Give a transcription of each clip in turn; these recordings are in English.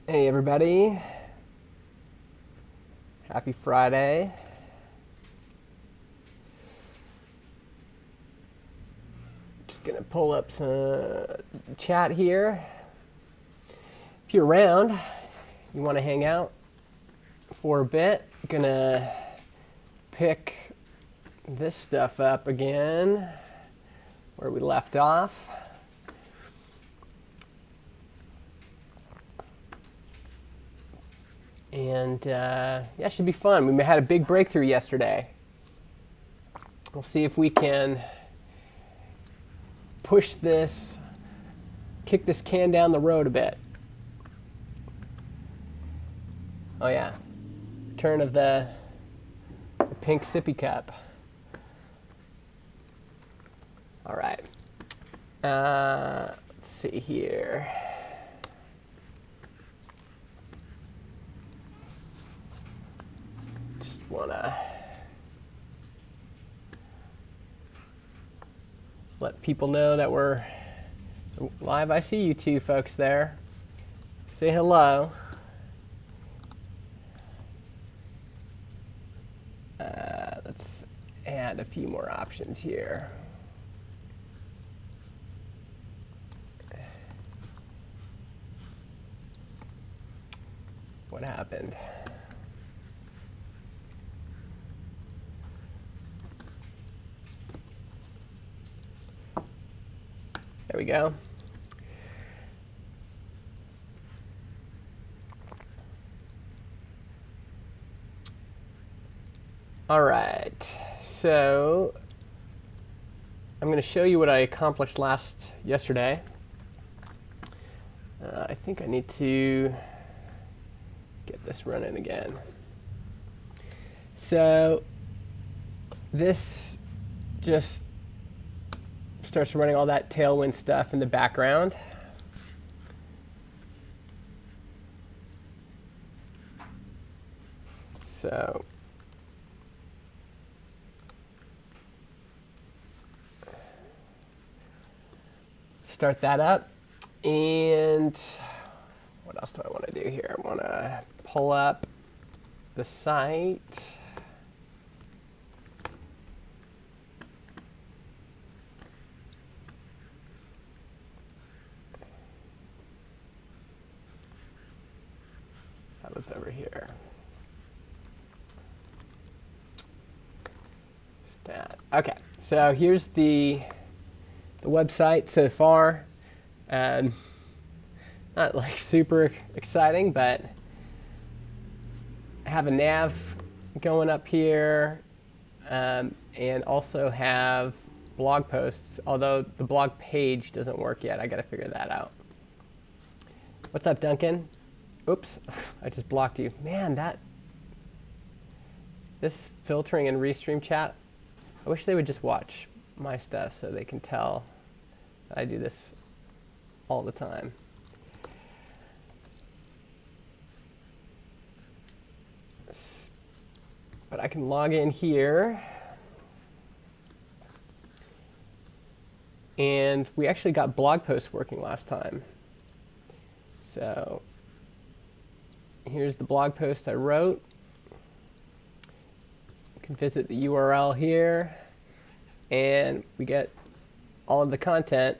Hey everybody, happy Friday. Just gonna pull up some chat here. If you're around, you wanna hang out for a bit, gonna pick this stuff up again where we left off. And yeah, it should be fun. We had a big breakthrough yesterday. We'll see if we can push this, kick this can down the road a bit. Oh yeah, turn of the pink sippy cup. All right. Let's see here. Just wanna let people know that we're live. I see you two folks there. Say hello. Let's add a few more options here. What happened? There we go. All right, so I'm going to show you what I accomplished yesterday. I think I need to get this running again. So this just starts running all that Tailwind stuff in the background. So start that up. And what else do I want to do here? I want to pull up the site. That was over here. Stat. Okay, so here's the website so far. Not like super exciting, but I have a nav going up here, and also have blog posts, although the blog page doesn't work yet. I got to figure that out. What's up, Duncan? Oops, I just blocked you. Man, this filtering and restream chat, I wish they would just watch my stuff so they can tell that I do this all the time. But I can log in here. And we actually got blog posts working last time. So here's the blog post I wrote. You can visit the URL here. And we get all of the content.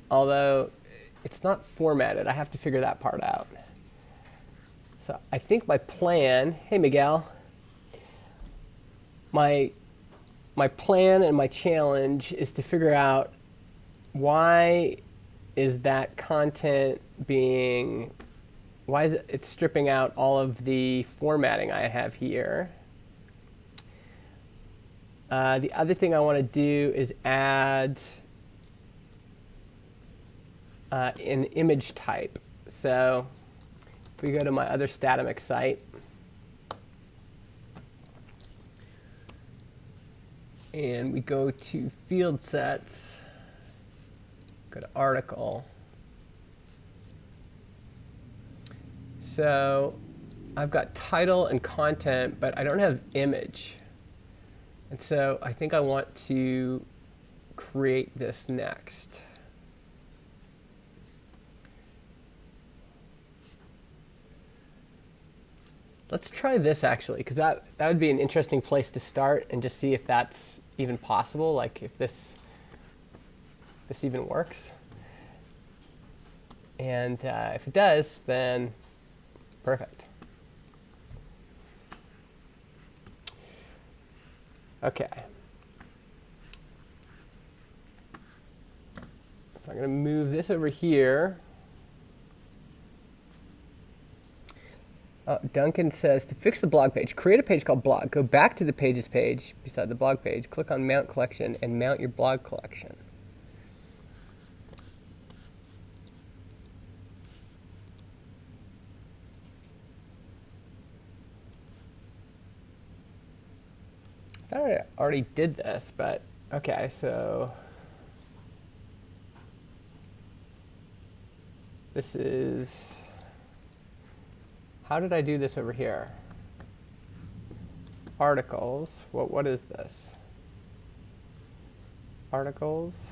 Although it's not formatted. I have to figure that part out. So I think my plan, hey Miguel, my plan and my challenge is to figure out why is that content why is it stripping out all of the formatting I have here. The other thing I want to do is add an image type. So if we go to my other Statamic site, and we go to field sets, go to article. So I've got title and content, but I don't have image. And so I think I want to create this next. Let's try this actually, because that would be an interesting place to start and just see if that's even possible, like if this even works. And if it does, then perfect. Okay. So I'm going to move this over here. Duncan says, to fix the blog page, create a page called blog. Go back to the pages page beside the blog page, click on mount collection, and mount your blog collection. I thought I already did this, but okay, so this is, how did I do this over here? Articles, what is this? Articles,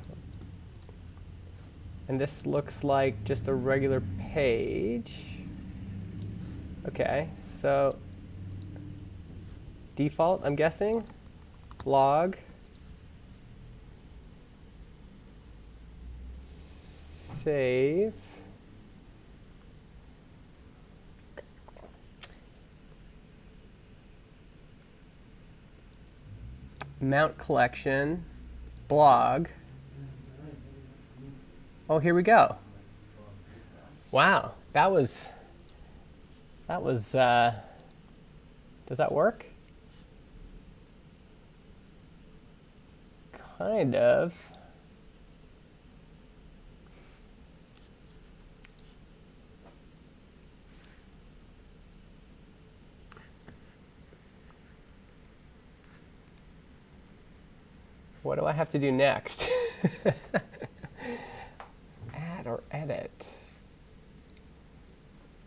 and this looks like just a regular page. Okay, so default, I'm guessing. Blog, save, mount collection, blog. Oh, here we go. Wow, that was, does that work? Kind of. What do I have to do next? Add or edit.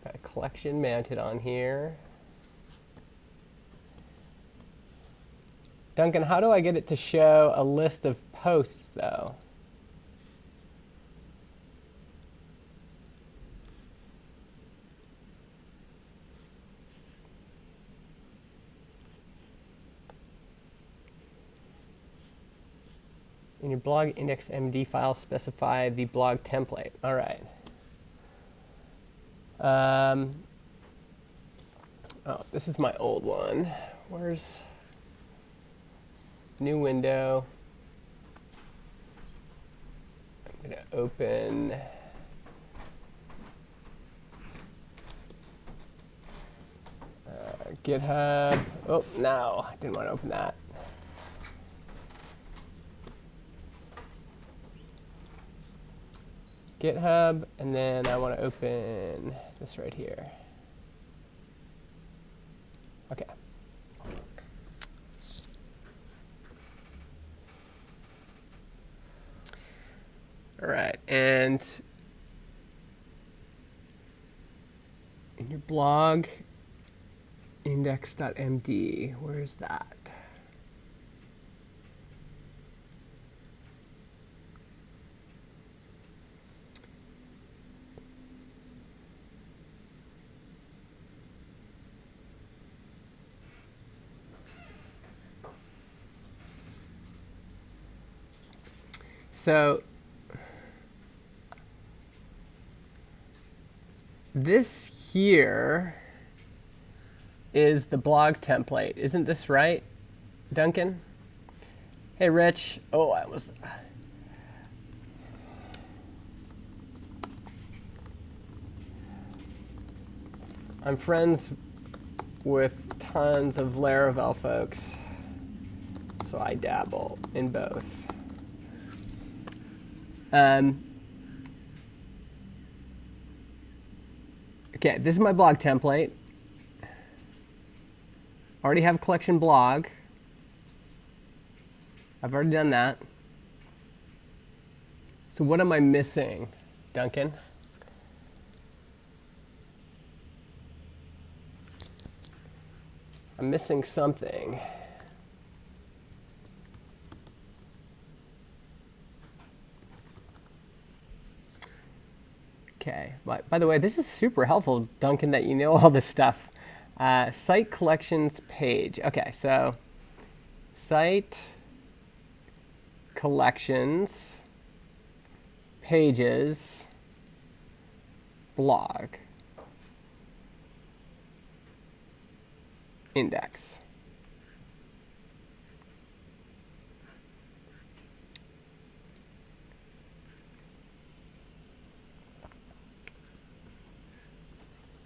Got a collection mounted on here. Duncan, how do I get it to show a list of posts, though? In your blog index.md file, specify the blog template. All right. Oh, this is my old one. Where's new window? I'm going to open GitHub. Oh, no, I didn't want to open that. GitHub, and then I want to open this right here. Okay. All right, and in your blog, index.md, where's that? So this here is the blog template. Isn't this right, Duncan? Hey, Rich. Oh, I was... I'm friends with tons of Laravel folks, so I dabble in both. Okay, this is my blog template. Already have a collection blog. I've already done that. So what am I missing, Duncan? I'm missing something. Okay, by the way, this is super helpful, Duncan, that you know all this stuff. Site collections page. Okay, so site collections pages blog index.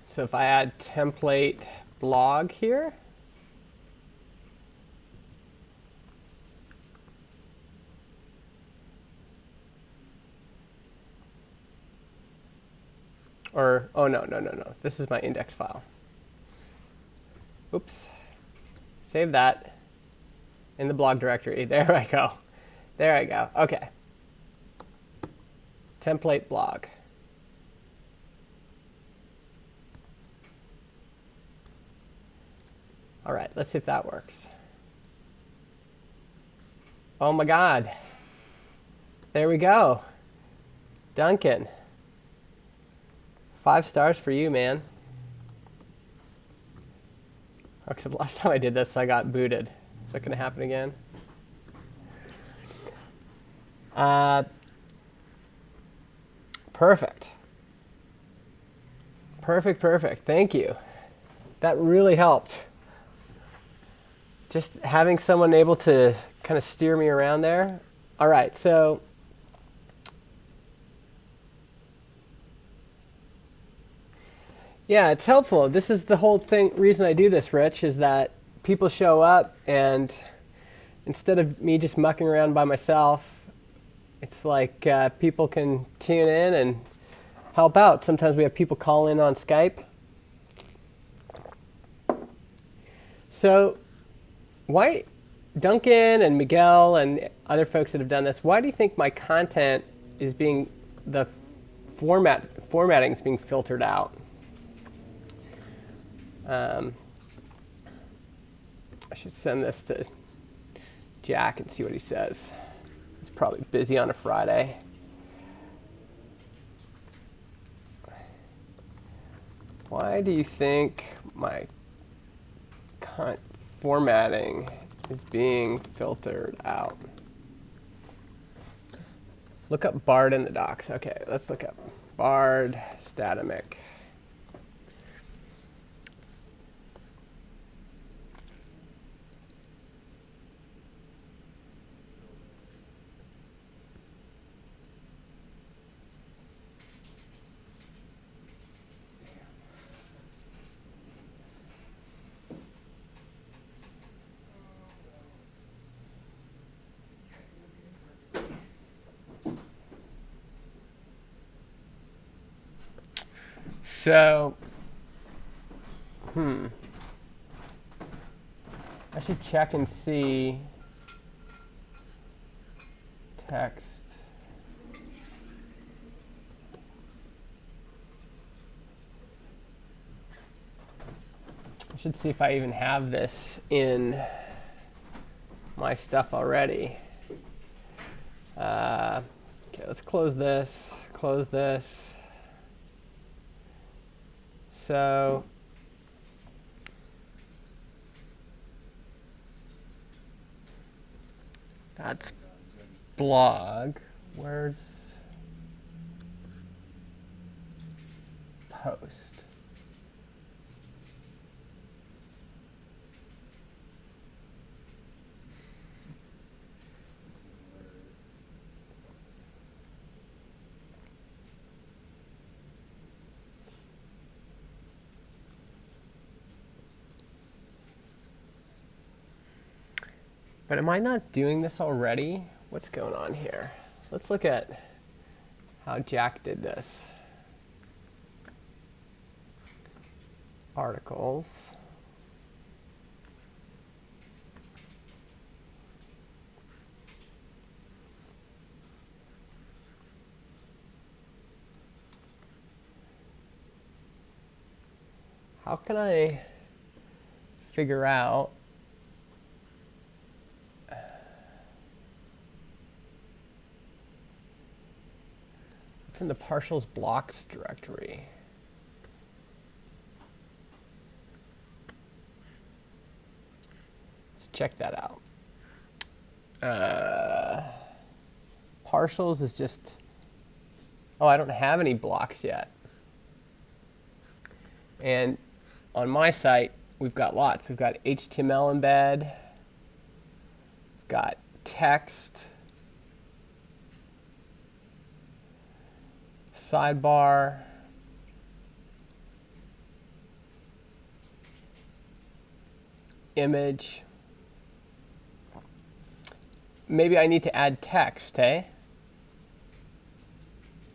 So if I add template blog here, or, oh no, this is my index file. Oops. Save that in the blog directory. There I go. There I go. Okay. Template blog. All right, let's see if that works. Oh my God. There we go. Duncan. 5 stars for you, man. Except last time I did this, I got booted. Is that going to happen again? Perfect. Perfect. Thank you. That really helped. Just having someone able to kind of steer me around there. All right, so yeah, it's helpful. This is the whole reason I do this, Rich, is that people show up and instead of me just mucking around by myself, it's like people can tune in and help out. Sometimes we have people call in on Skype. So why, Duncan and Miguel and other folks that have done this, why do you think my content is being, the formatting is being filtered out? I should send this to Jack and see what he says. He's probably busy on a Friday. Why do you think my formatting is being filtered out? Look up Bard in the docs. Okay, let's look up Bard Statamic. So, I should check and see text. I should see if I even have this in my stuff already. Okay, let's close this, So that's blog. Where's post? But am I not doing this already? What's going on here? Let's look at how Jack did this. Articles. How can I figure out what's in the partials blocks directory? check that out. Partials is just, oh, I don't have any blocks yet. And on my site, we've got lots. We've got HTML embed, we've got text, sidebar, image. Maybe I need to add text, eh?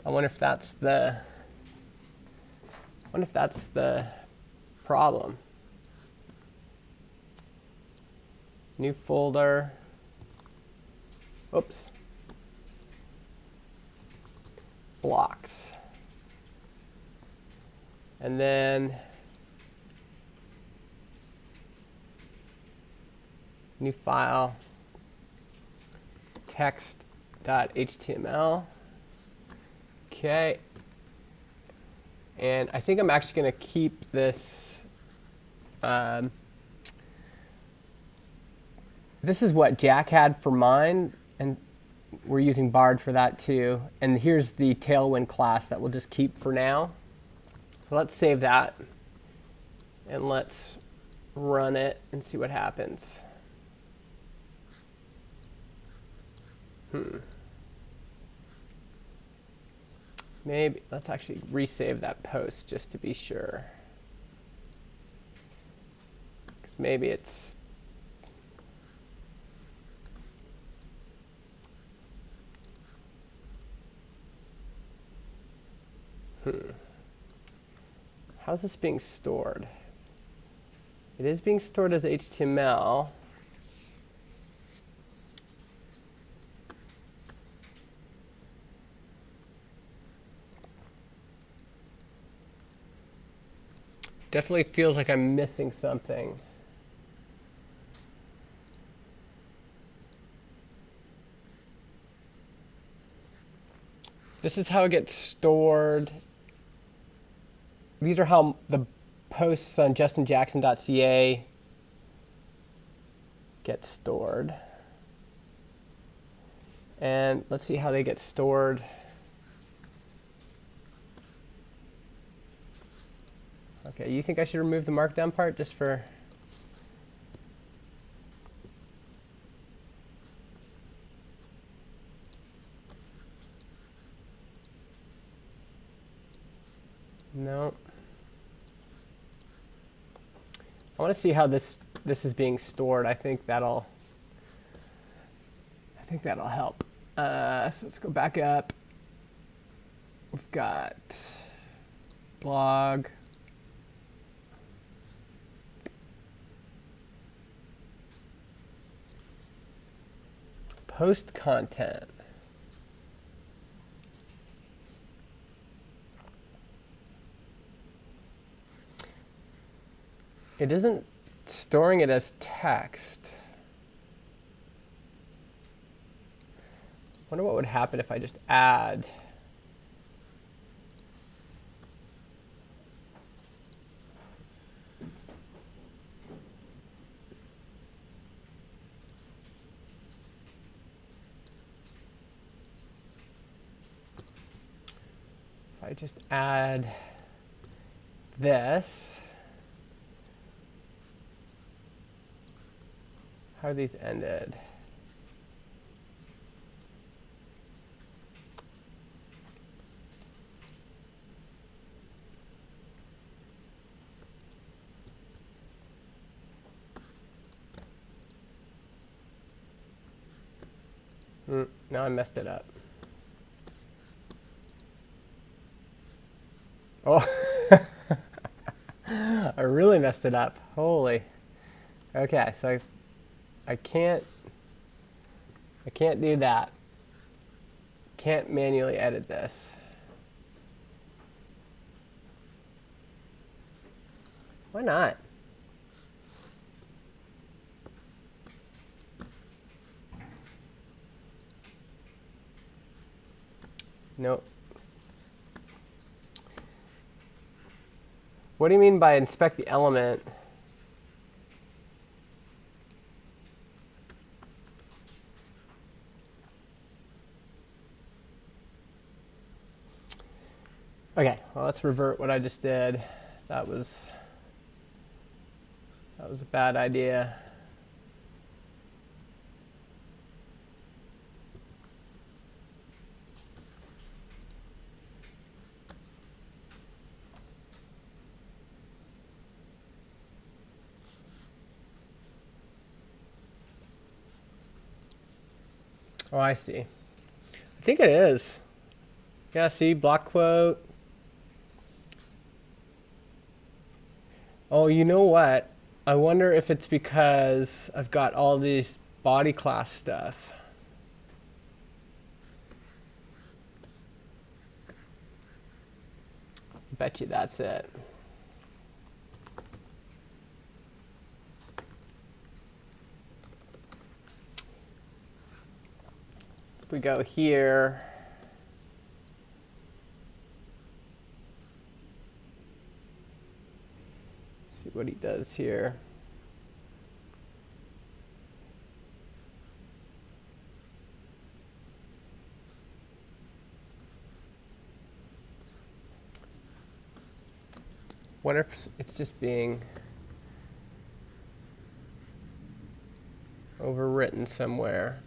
I wonder if that's the problem. New folder. Oops. Blocks. And then new file, text.html. Okay. And I think I'm actually going to keep this. This is what Jack had for mine, and we're using Bard for that too. And here's the Tailwind class that we'll just keep for now. So let's save that, and let's run it and see what happens. Maybe let's actually resave that post just to be sure. Because maybe it's how's this being stored? It is being stored as HTML. Definitely feels like I'm missing something. This is how it gets stored. These are how the posts on justinjackson.ca get stored. And let's see how they get stored. Okay, you think I should remove the markdown part just for... No. I want to see how this is being stored. I think that'll help. So let's go back up. We've got blog. Post content. It isn't storing it as text. Wonder what would happen if I just add. If I just add this. How are these ended? Now I messed it up. Oh, I really messed it up. Holy. Okay, so I can't do that. Can't manually edit this. Why not? Nope. What do you mean by inspect the element? Okay, well, let's revert what I just did. That was a bad idea. Oh, I see. I think it is. Yeah, see, block quote. Oh, you know what? I wonder if it's because I've got all these body class stuff. Bet you that's it. If we go here, see what he does here. What if it's just being overwritten somewhere?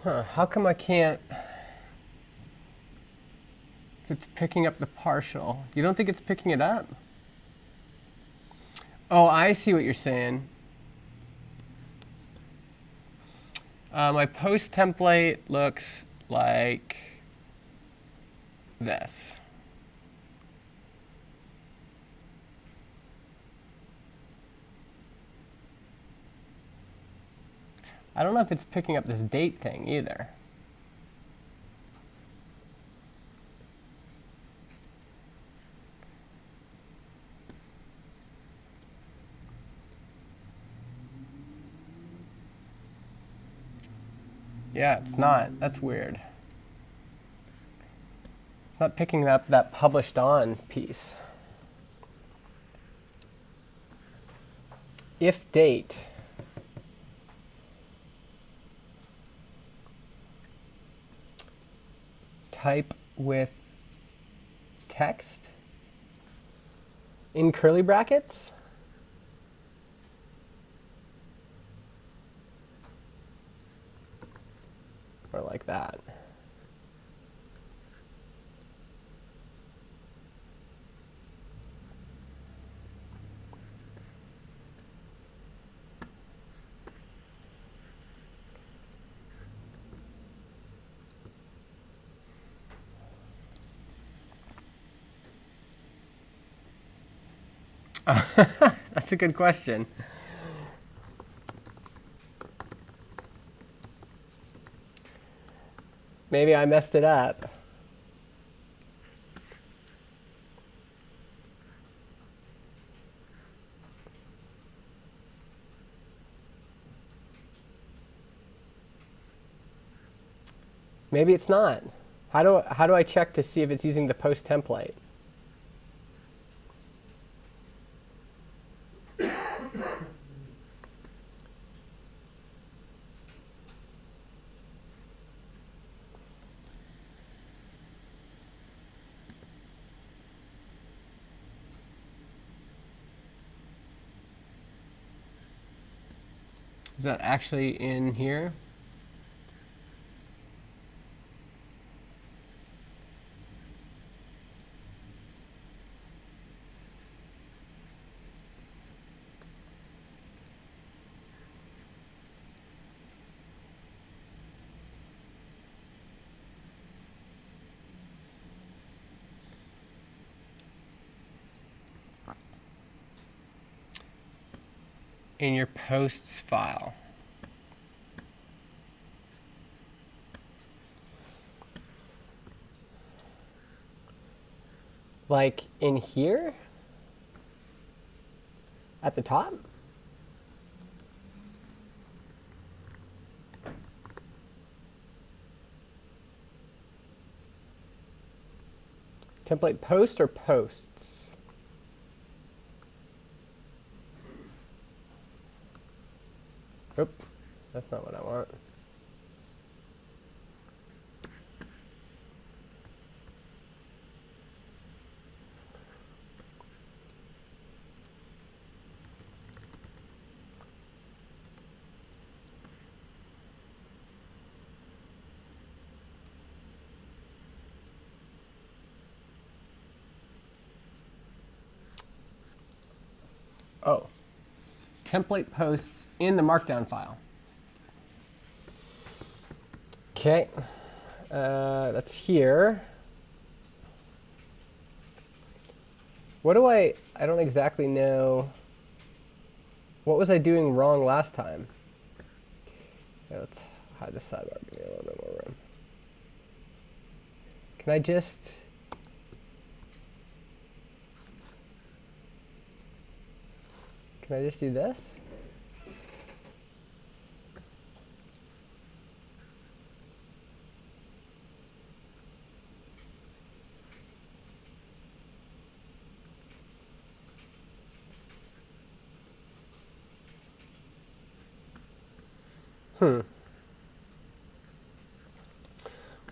Huh, how come I can't, if it's picking up the partial? You don't think it's picking it up? Oh, I see what you're saying. My post template looks like this. I don't know if it's picking up this date thing either. Yeah, it's not. That's weird. It's not picking up that published on piece. If date. Type with text in curly brackets. Or like that. That's a good question. Maybe I messed it up. Maybe it's not. How do I check to see if it's using the post template? Is that actually in here? In your posts file. like in here at the top. Template post or posts? Oop, that's not what I want. Oh, template posts in the Markdown file. Okay, that's here. What do I don't exactly know. What was I doing wrong last time? Okay, let's hide the sidebar, give me a little bit more room. Can I just... Can I just do this?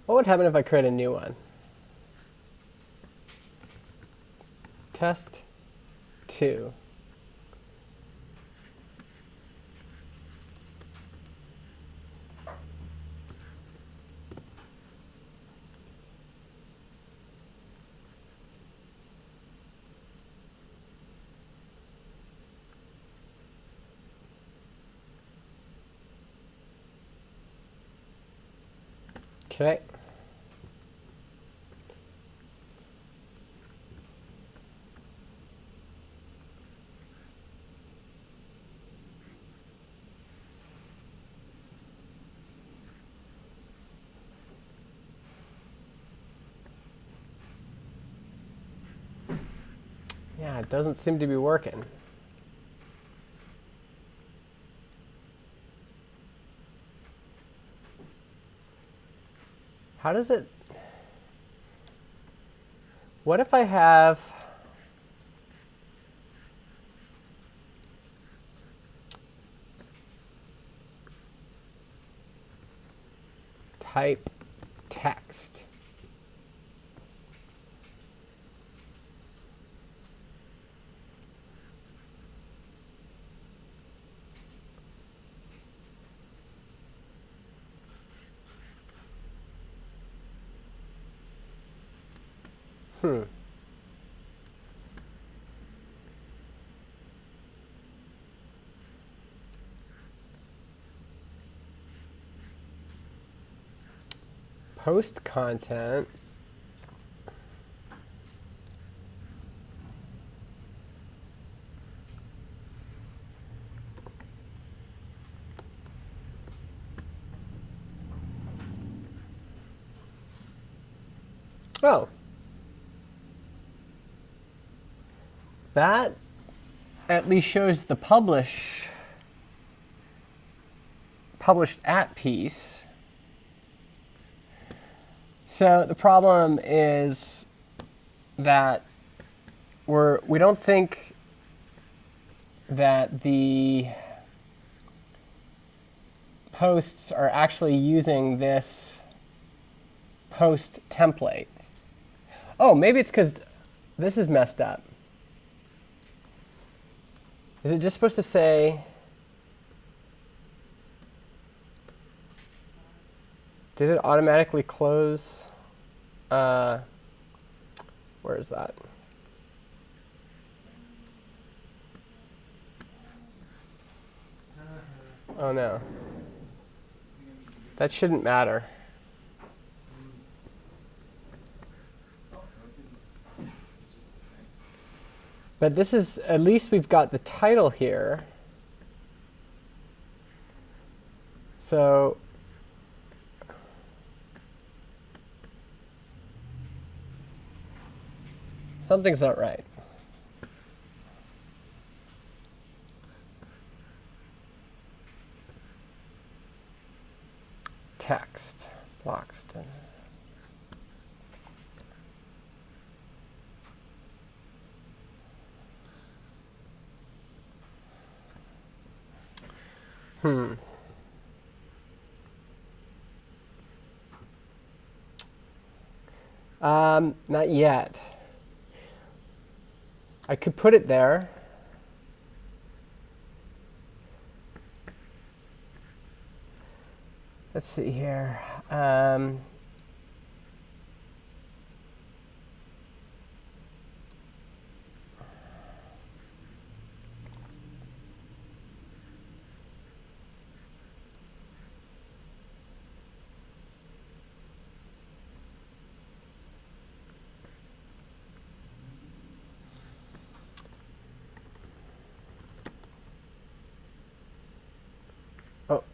What would happen if I create a new one? Test 2. Okay. Yeah, it doesn't seem to be working. How does it... What if I have... type text? Post content. Oh. That at least shows the published at piece. So the problem is that we don't think that the posts are actually using this post template. Oh, maybe it's because this is messed up. Is it just supposed to say... Did it automatically close? Where is that? Oh no. That shouldn't matter. But this is, at least we've got the title here. So Something's not right. Text. Bloxton. Not yet. I could put it there. Let's see here. Oh.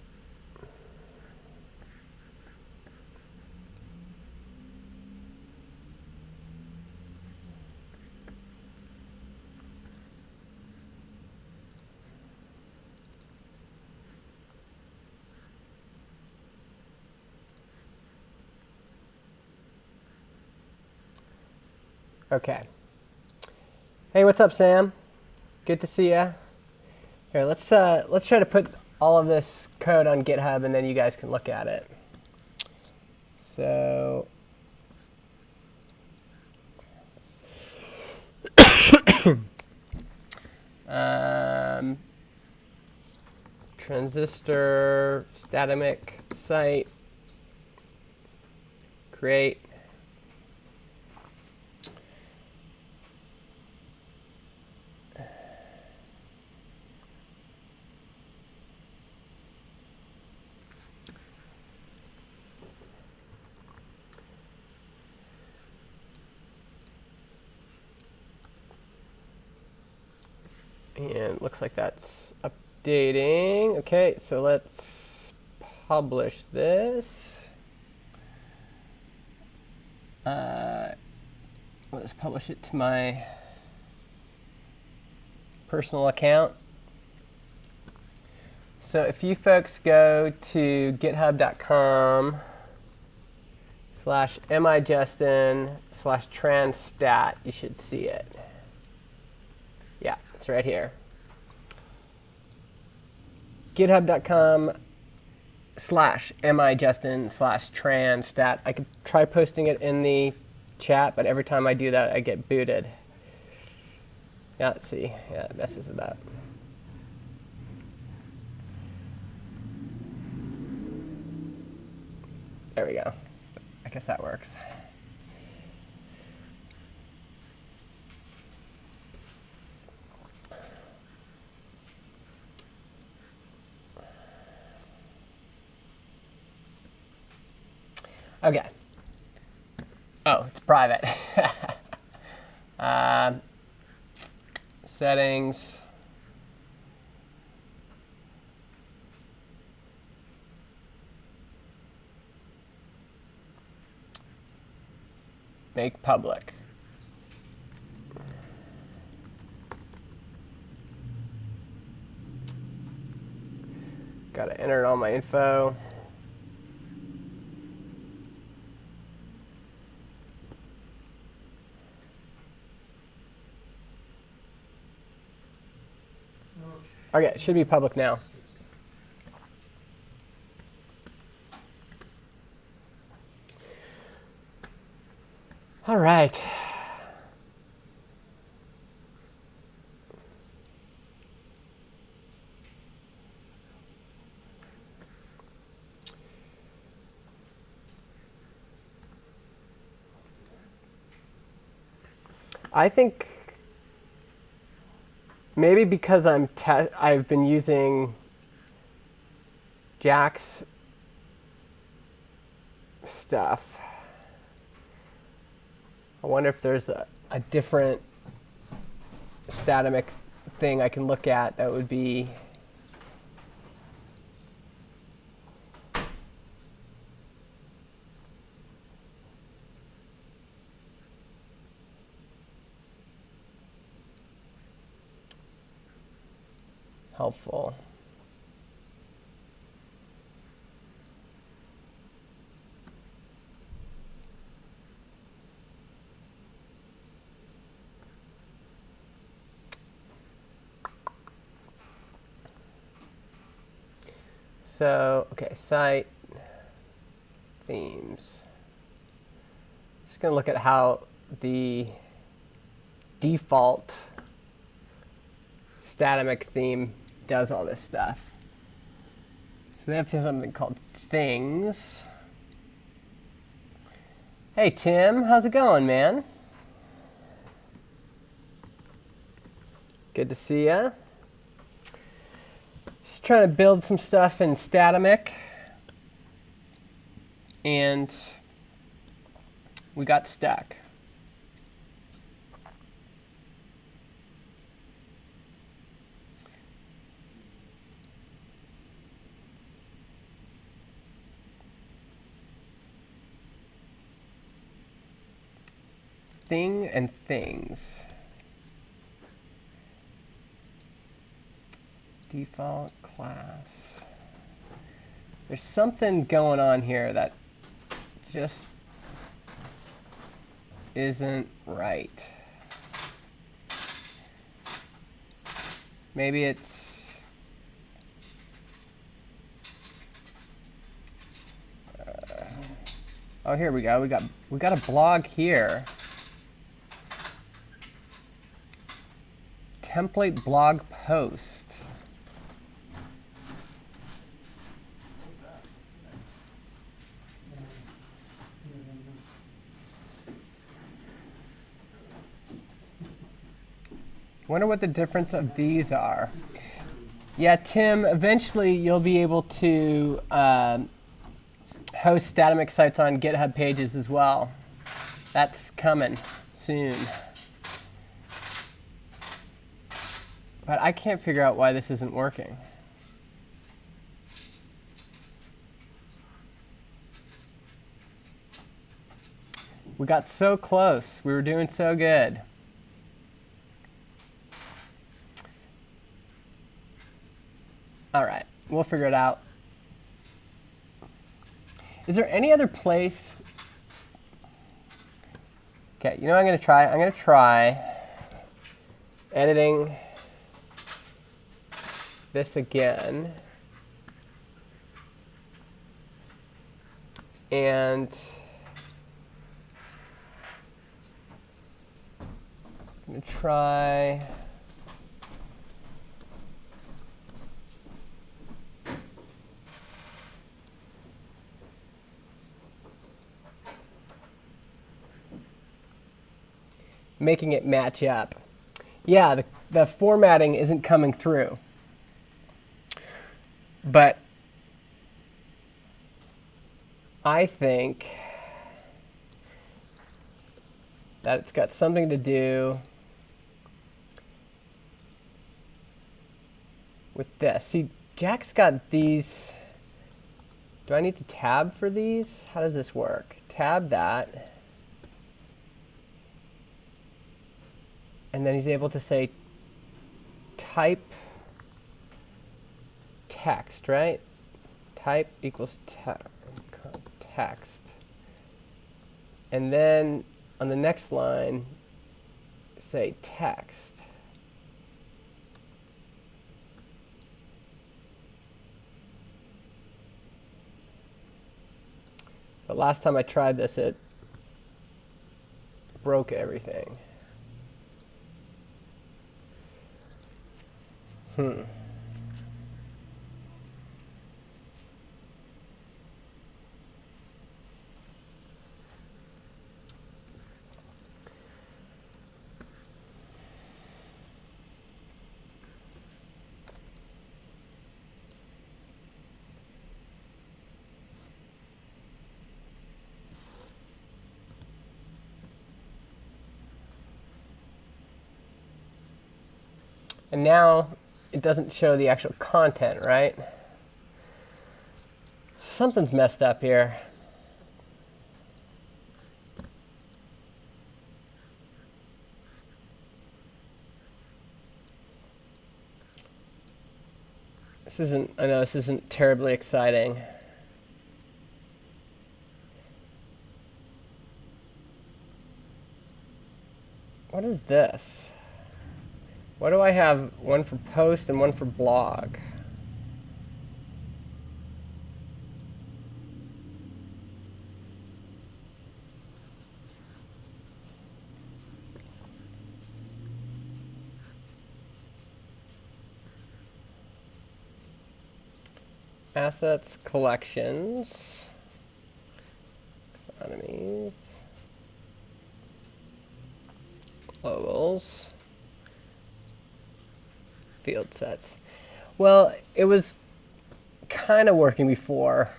Okay. Hey, what's up, Sam? Good to see ya. Here, let's try to put all of this code on GitHub, and then you guys can look at it. So, transistor static site create. And looks like that's updating. Okay, so let's publish this. Let's publish it to my personal account. So if you folks go to github.com/mijustin/transstat, you should see it. Yeah, it's right here. github.com/mijustin/transstat. I could try posting it in the chat, but every time I do that, I get booted. Yeah, let's see. Yeah, it messes it up. There we go. I guess that works. Okay. Oh, it's private. Settings. Make public. Got to enter all my info. Okay, it should be public now. All right. I think maybe because I've been using Jack's stuff. I wonder if there's a different static thing I can look at that would be helpful. So, okay, site themes. Just going to look at how the default Statamic theme does all this stuff. So they have something called things. Hey Tim, how's it going, man? Good to see ya. Just trying to build some stuff in Statamic, and we got stuck. Thing and things. Default class. There's something going on here that just isn't right. Maybe it's oh, here we go. We got a blog here. Template blog post. Wonder what the difference of these are. Yeah, Tim, eventually you'll be able to host Statamic sites on GitHub pages as well. That's coming soon. But I can't figure out why this isn't working. We got so close. We were doing so good. All right, we'll figure it out. Is there any other place? Okay, you know what I'm going to try? I'm going to try editing this again. And I'm going to try making it match up. Yeah, the formatting isn't coming through. But I think that it's got something to do with this. See, Jack's got these. Do I need to tab for these? How does this work? Tab that. And then he's able to say type text, right? Type equals text. And then on the next line, say text. But last time I tried this, it broke everything. And now it doesn't show the actual content, right? Something's messed up here. I know this isn't terribly exciting. What is this? Why do I have one for post and one for blog? Assets, collections, economies, globals, field sets. Well, it was kind of working before.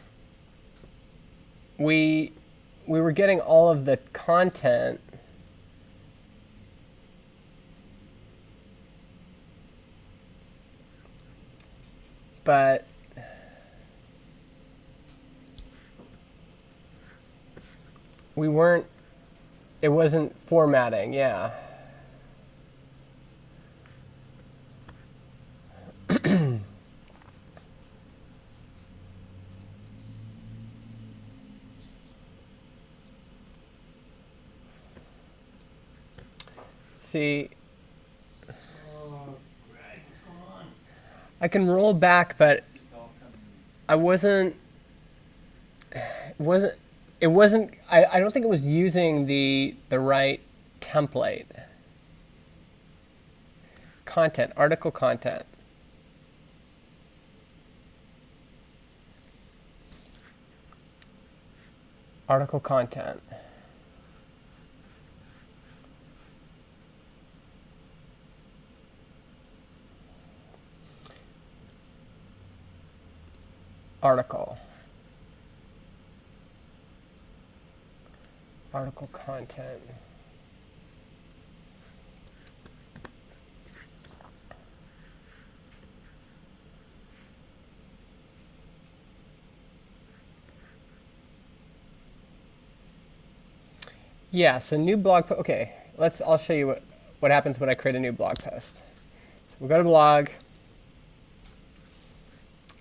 We were getting all of the content, but we weren't, it wasn't formatting, yeah. See, I can roll back, but I wasn't, I don't think it was using the right template. Content, article content. Article content. Article. Article content. Yeah, so new blog post. Okay, I'll show you what happens when I create a new blog post. So we'll go to blog,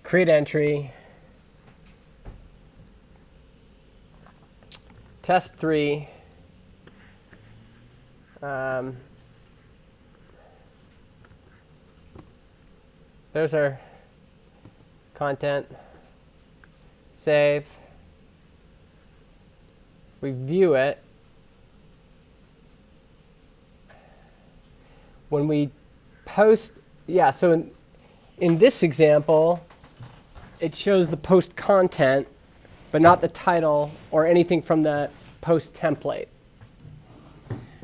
create entry, test 3. There's our content. Save. We view it. When we post, yeah, so in this example, it shows the post content, but not the title or anything from the post template.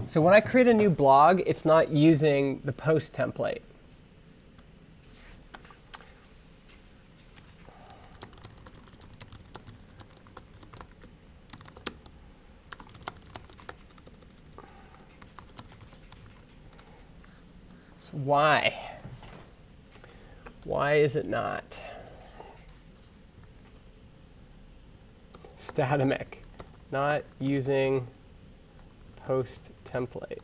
So when I create a new blog, it's not using the post template. So why? Why is it not? Statamic, not using post template.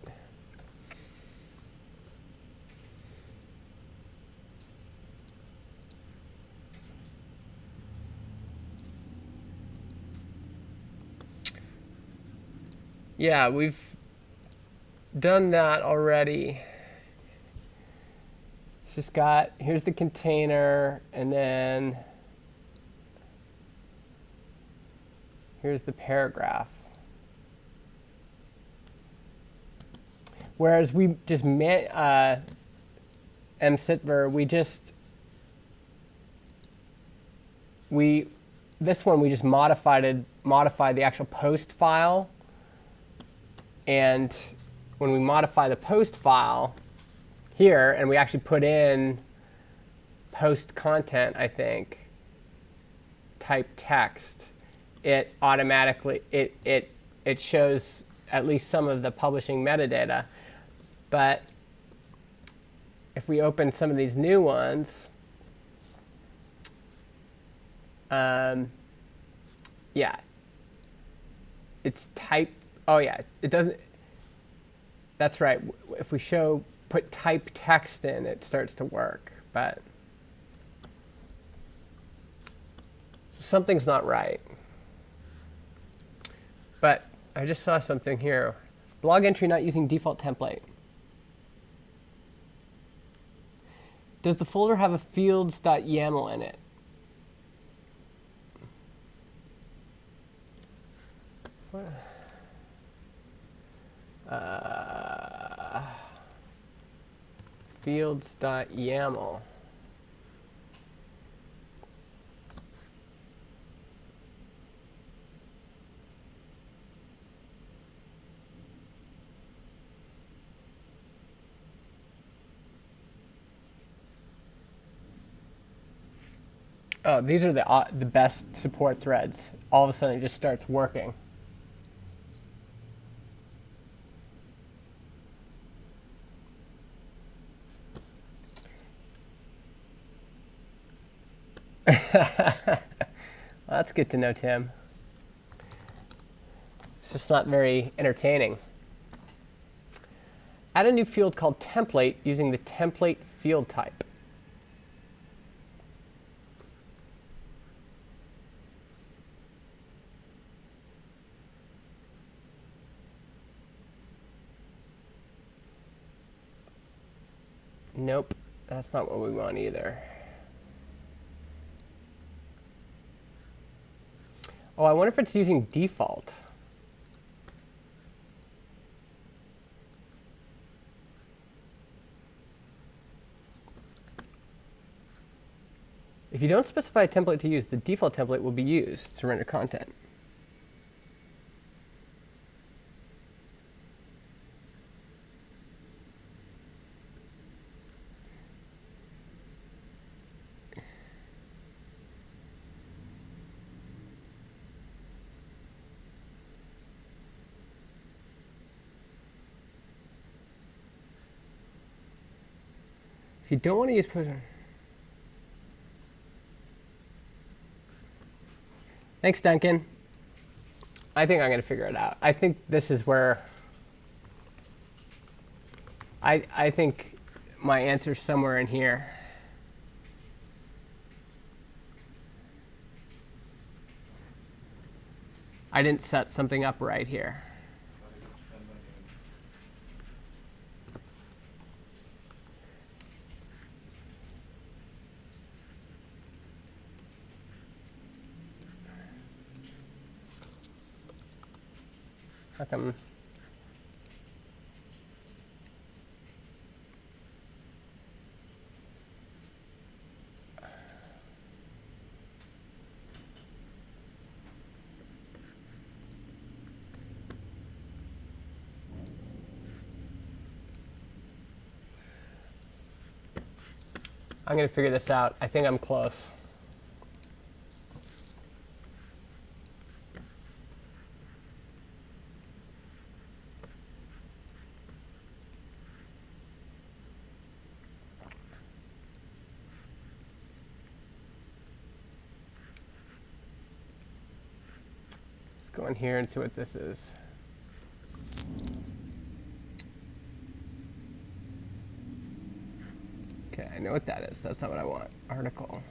Yeah, we've done that already. It's just got, here's the container, and then here's the paragraph. Whereas we just, msitver, this one we just modified the actual post file. And when we modify the post file here, and we actually put in post content, I think, type text, it automatically, it shows at least some of the publishing metadata. But if we open some of these new ones, yeah, it's type, oh yeah, it doesn't, that's right. If we put type text in, it starts to work, but something's not right. But I just saw something here. Blog entry not using default template. Does the folder have a fields.yaml in it? Fields.yaml. Oh, these are the best support threads. All of a sudden, it just starts working. Well, that's good to know, Tim. It's just not very entertaining. Add a new field called template using the template field type. Nope, that's not what we want either. Oh, I wonder if it's using default. If you don't specify a template to use, the default template will be used to render content. If you don't want to use pusher. Thanks, Duncan. I think I'm going to figure it out. I think this is where I think my answer's somewhere in here. I didn't set something up right here. How come? I'm going to figure this out. I think I'm close. Let's go in here and see what this is. Okay, I know what that is. That's not what I want. Article.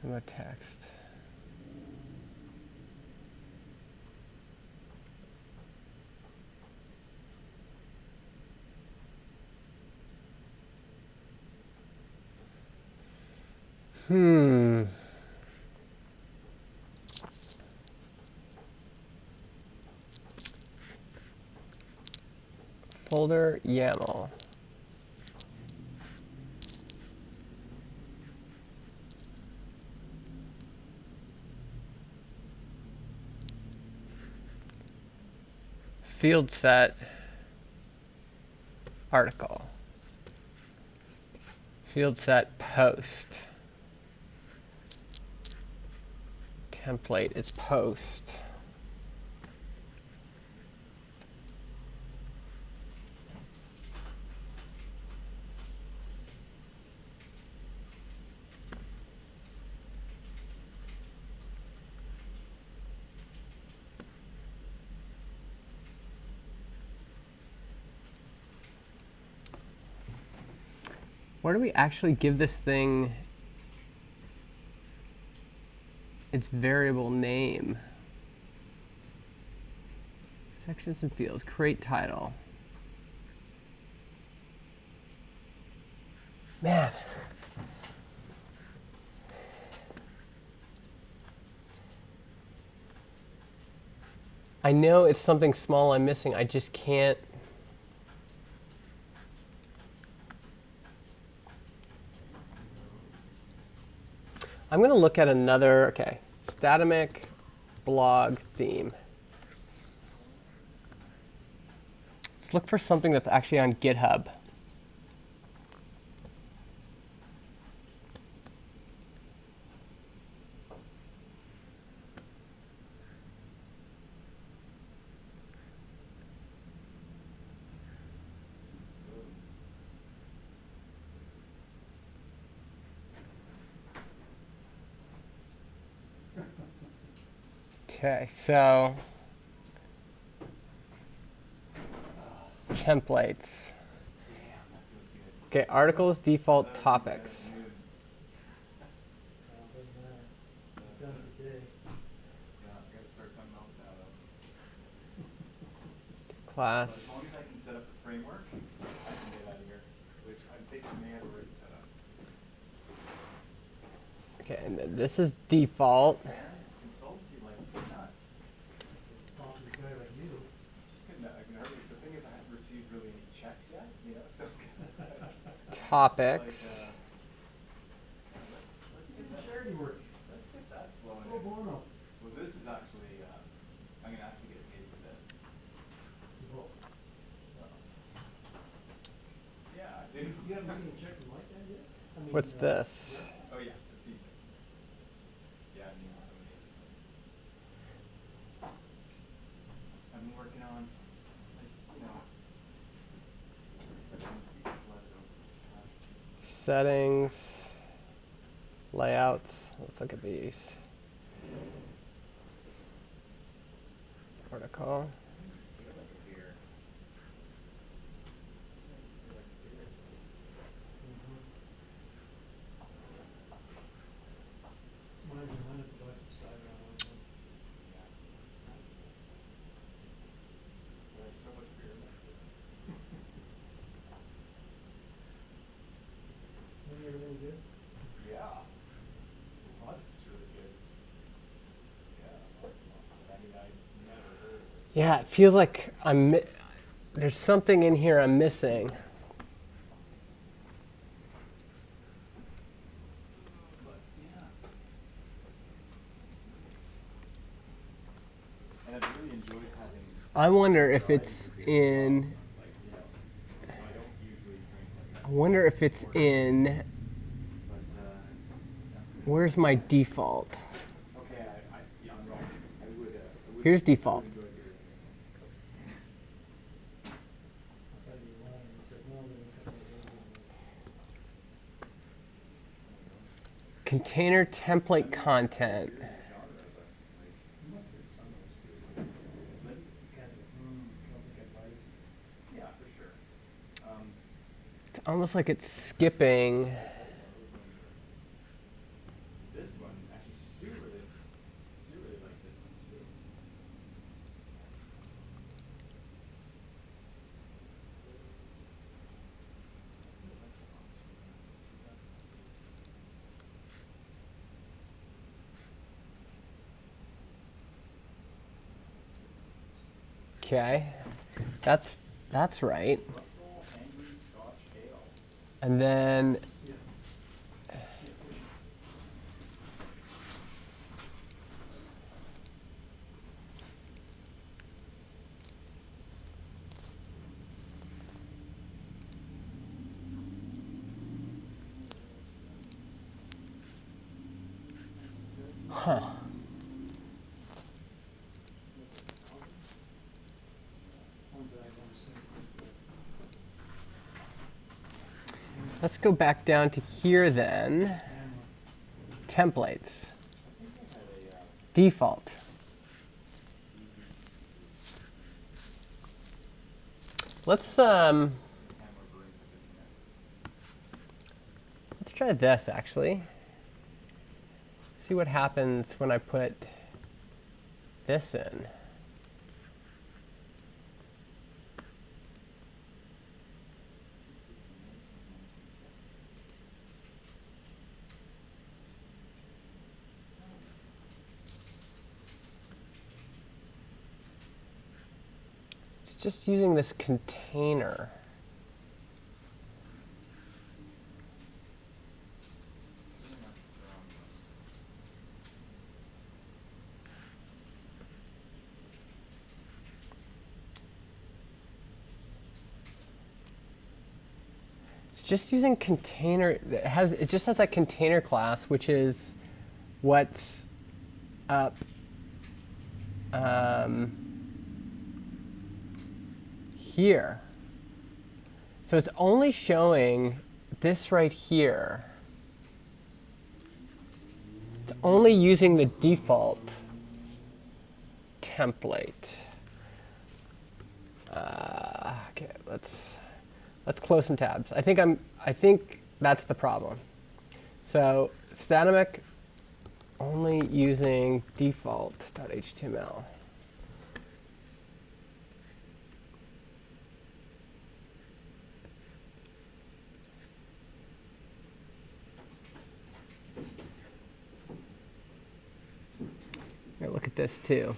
Demo text. Folder YAML. Field set article. Field set post. Template is post. Where do we actually give this thing its variable name? Sections and fields, create title. Man. I know it's something small I'm missing. I just can't. I'm going to look at another, okay, Statamic blog theme. Let's look for something that's actually on GitHub. Okay, so templates. Okay, articles, default topics. Class. As long as I can set up the framework, I can get out of here, which I think I may have already set up. Okay, and then this is default. Man, this consultancy like nuts. Just couldn't. I mean, the thing is, I haven't received really any checks yet, you know. So Topics. let's get that charity work. Let's get that flowing. Oh, bueno. Well, this is actually. I'm gonna actually get paid for this. Yeah, I do. You haven't seen a check from Mike yet? I mean, What's this? Oh yeah, the CJ. Yeah, I mean somebody. I've been working on. I just expecting to be flooded over. Settings. Layouts. Let's look at these. Article. Mine's a minute, but I some cider on it. There's so much beer left. Maybe everything good? Yeah. The logic's really good. Yeah. I mean, I never heard of it. Yeah, it feels like there's something in here I'm missing. But yeah. And I've really enjoyed having. I wonder if it's in. Like, you know, I don't usually drink like that. I wonder if it's in. But Where's my default? okay, yeah, I'm wrong. I would. Here's default. Enjoy beer. I thought you were lying. You said, no, there's a couple of days. Container template content. You must have some of those too. You can't don't think advice. Yeah, for sure. It's almost like it's skipping. This one, actually, Sue really liked this one too. Okay, that's right. Russell Henry Scotch Ale. And then huh. Ones that I've never seen. Let's go back down to here then. Templates. Default. Let's try this actually. See what happens when I put this in. It's just using this container. It's just using container. It just has that container class, which is what's up here. So it's only showing this right here. It's only using the default template. Okay, let's close some tabs. I think that's the problem. So Statamic only using default.html. Here, look at this too.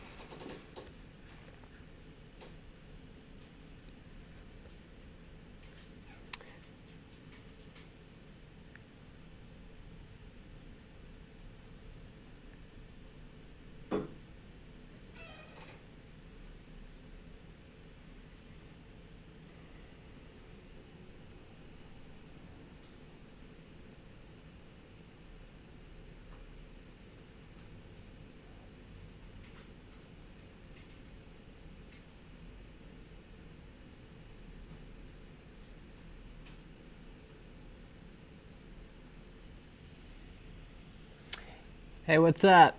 Hey, what's up?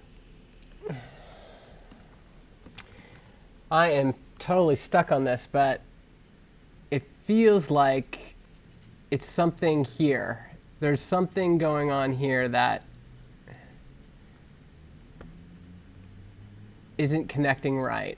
I am totally stuck on this, but it feels like it's something here. There's something going on here that isn't connecting right.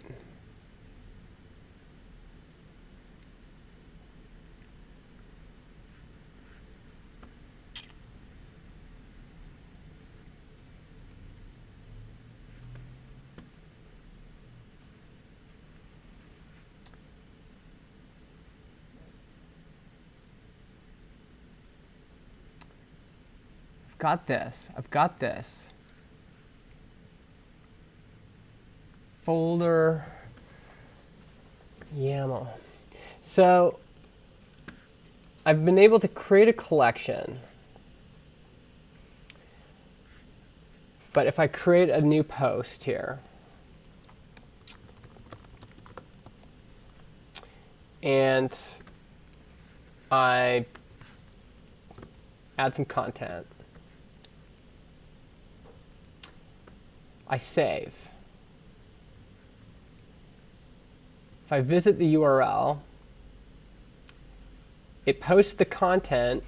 I've got this. Folder YAML. So I've been able to create a collection. But if I create a new post here, and I add some content, I save. If I visit the URL, it posts the content,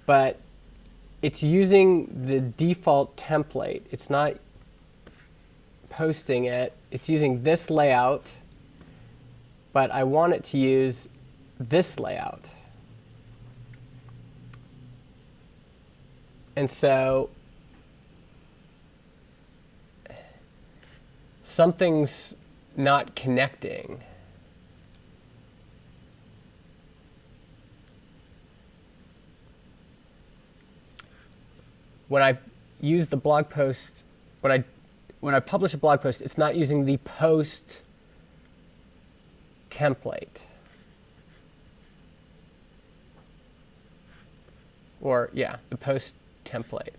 but it's using the default template. It's not posting it. It's using this layout, but I want it to use this layout. And so something's not connecting. When I use the blog post, when I publish a blog post, it's not using the post template. Or, yeah, the post template.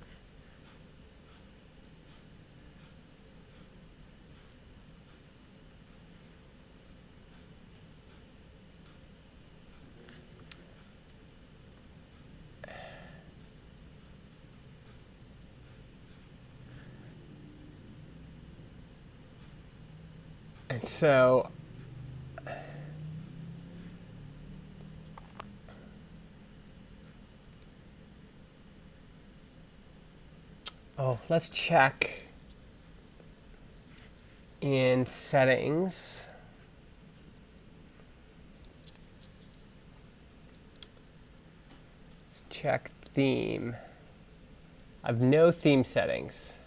And so let's check in settings. Let's check theme. I have no theme settings.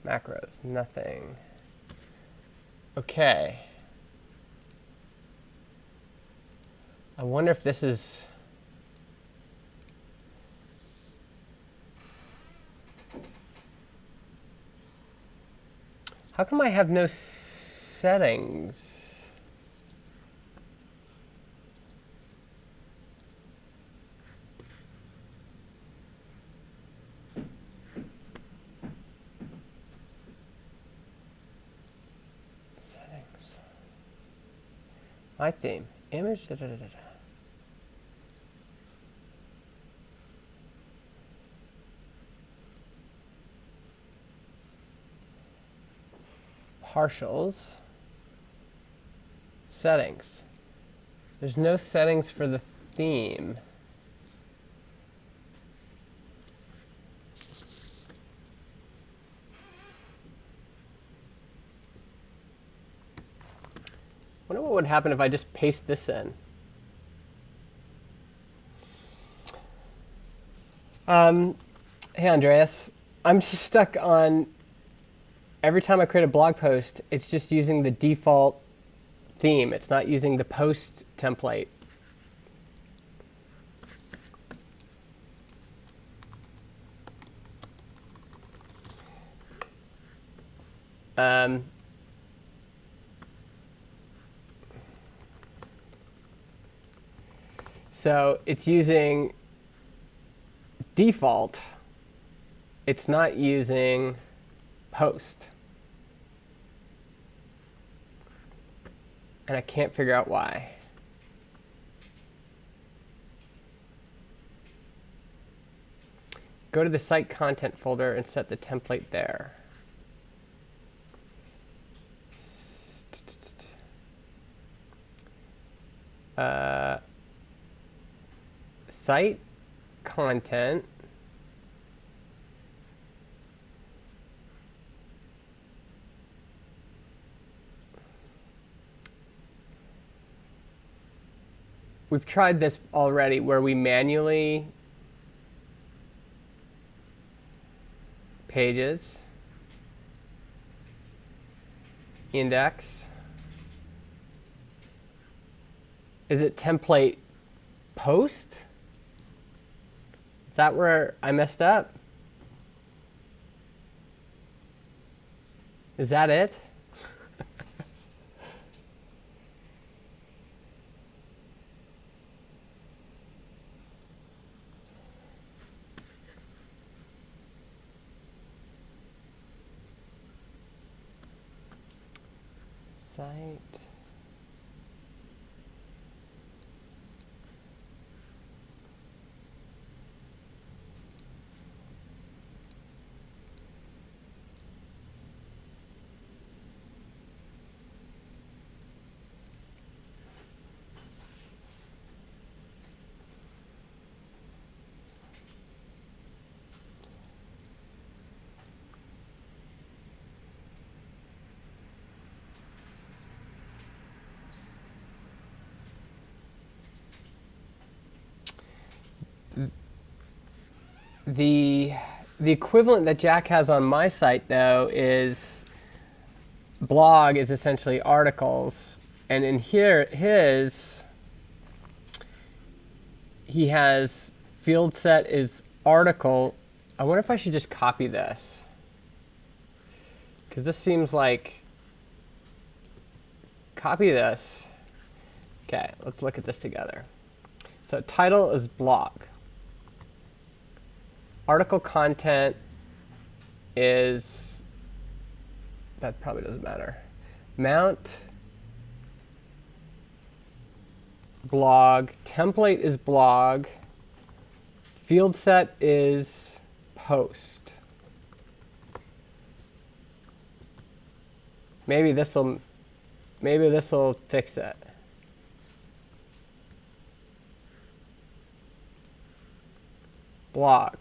Macros, nothing. Okay. I wonder if this is... How come I have no settings? Settings. My theme. Image. Da, da, da, da, da. Partials, settings. There's no settings for the theme. Wonder what would happen if I just paste this in. Hey Andreas, I'm just stuck on every time I create a blog post, it's just using the default theme. It's not using the post template. So it's using default. It's not using post. And I can't figure out why. Go to the site content folder and set the template there. Site content. We've tried this already where we manually pages, index. Is it template post? Is that where I messed up? Is that it? Site. The equivalent that Jack has on my site, though, is blog is essentially articles. And in here, he has field set is article. I wonder if I should just copy this. Because this seems like, copy this. Okay, let's look at this together. So title is blog. Article content is, that probably doesn't matter. Mount, blog, template is blog, field set is post. Maybe this'll fix it. Blog.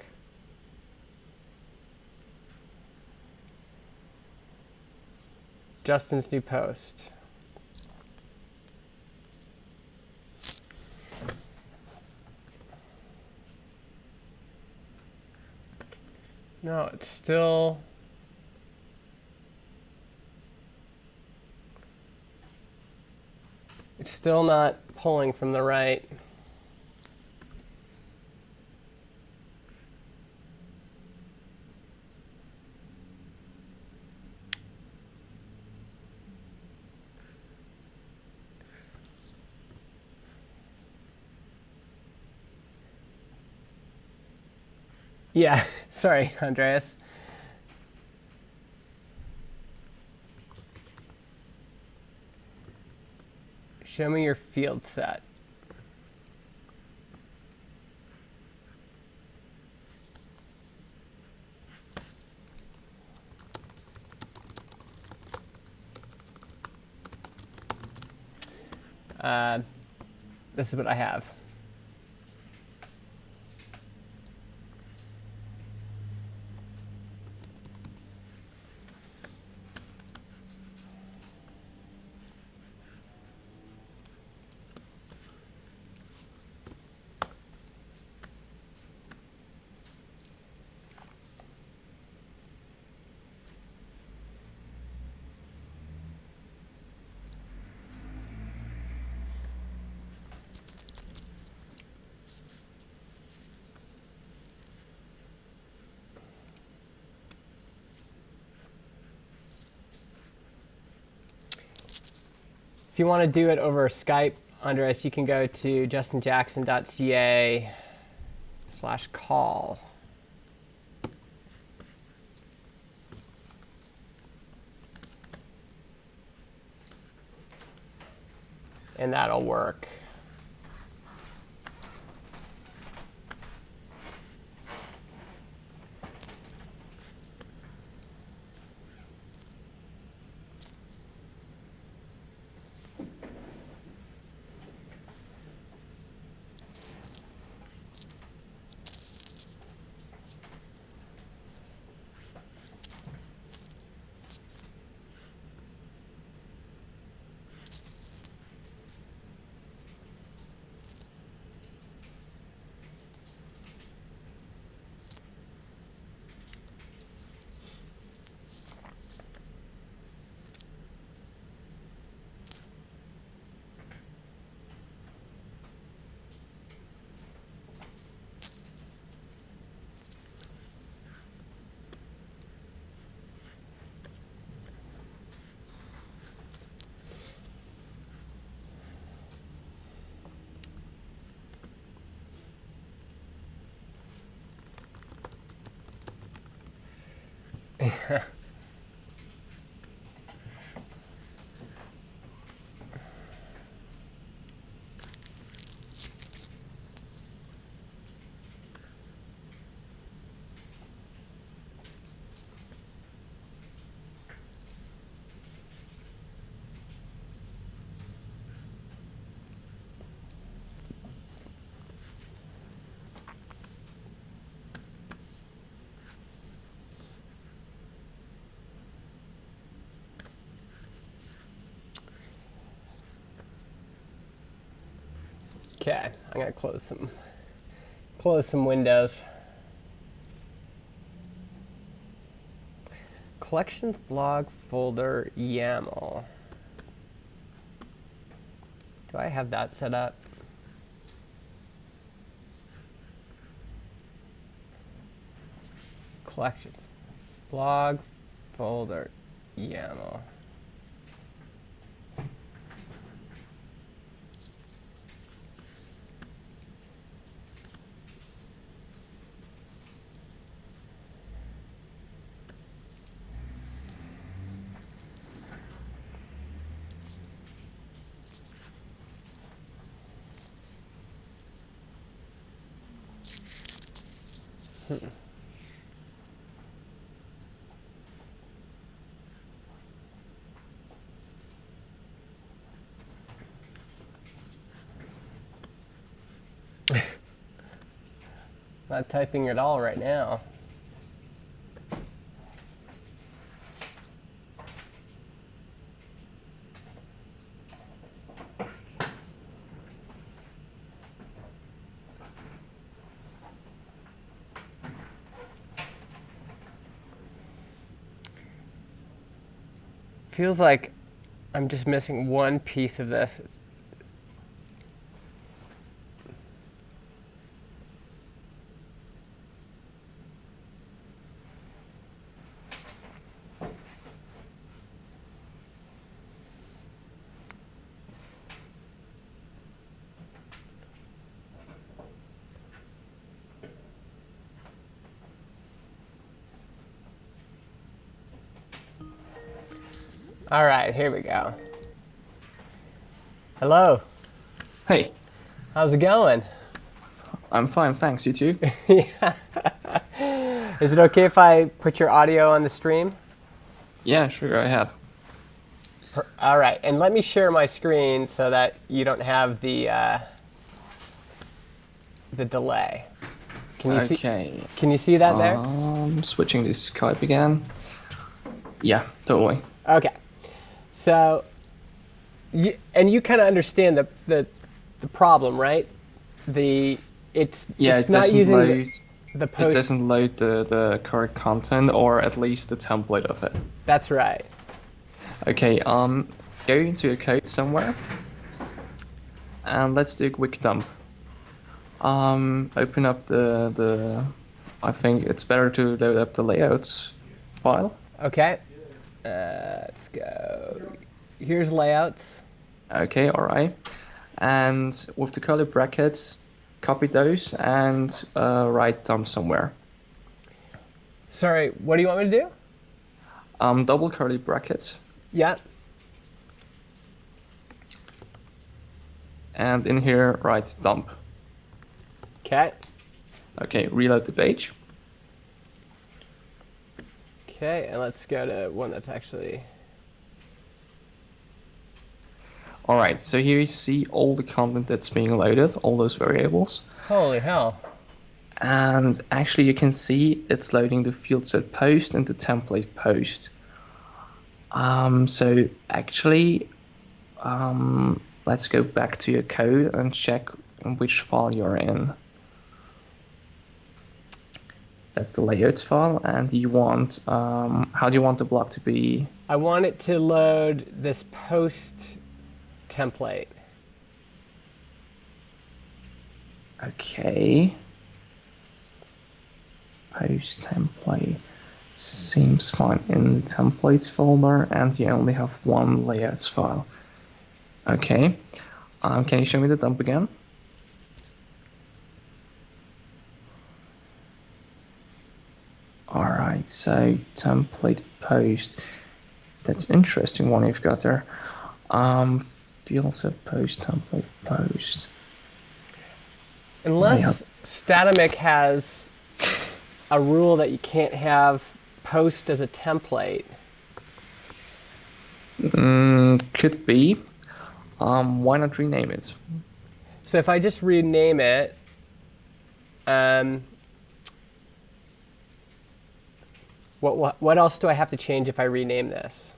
Justin's new post. No, it's still... It's still not pulling from the right. Yeah, sorry, Andreas. Show me your field set. This is what I have. If you want to do it over Skype, Andres, you can go to justinjackson.ca/call. And that'll work. Okay, I'm gonna close some windows. Collections blog folder YAML. Do I have that set up? Collections blog folder YAML. Not typing at all right now. feels like I'm just missing one piece of this. All right, here we go. Hello. Hey, How's it going? I'm fine, thanks. You too? Is it okay if I put your audio on the stream? Yeah, sure, go ahead. All right, and let me share my screen so that you don't have the delay. Can you see? Okay. Can you see that there? Switching to Skype again. Yeah, totally. Okay. So, you kind of understand the problem, right? It's Yeah, it's it not doesn't using load. the It post. doesn't load the correct content, or at least the template of it. That's right. Okay. Go into your code somewhere, and let's do a quick dump. Open up the. I think it's better to load up the layouts file. Okay. Let's go. Here's layouts. Okay, all right. And with the curly brackets, copy those and write dump somewhere. Sorry, what do you want me to do? Double curly brackets, Yeah. and in here write dump. Okay. Okay, reload the page. Okay, and let's go to one that's actually. All right, so here you see all the content that's being loaded, all those variables. Holy hell. And actually you can see it's loading the field set post and the template post. So actually, let's go back to your code and check which file you're in. That's the layouts file, and you want, how do you want the block to be? I want it to load this post template. Okay. Post template seems fine in the templates folder, and you only have one layouts file. Okay. Can you show me the dump again? Alright, so template post. That's interesting one you've got there. Field set post, template post. Unless Statamic has a rule that you can't have post as a template. Could be. Why not rename it? So if I just rename it, what else do I have to change if I rename this?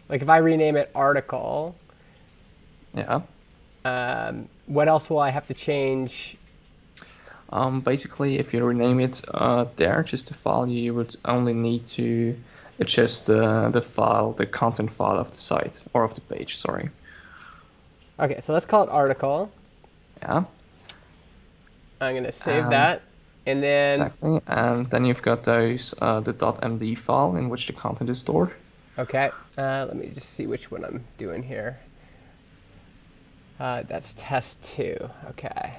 Like if I rename it article, Yeah. what else will I have to change? Basically, if you rename it there, just the file, you would only need to adjust the file, the content file of the site, or of the page, sorry. Okay, so let's call it article. Yeah, I'm going to save And- that. And then, exactly. And then you've got those, the .md file in which the content is stored. okay, let me just see which one I'm doing here. That's test 2, okay.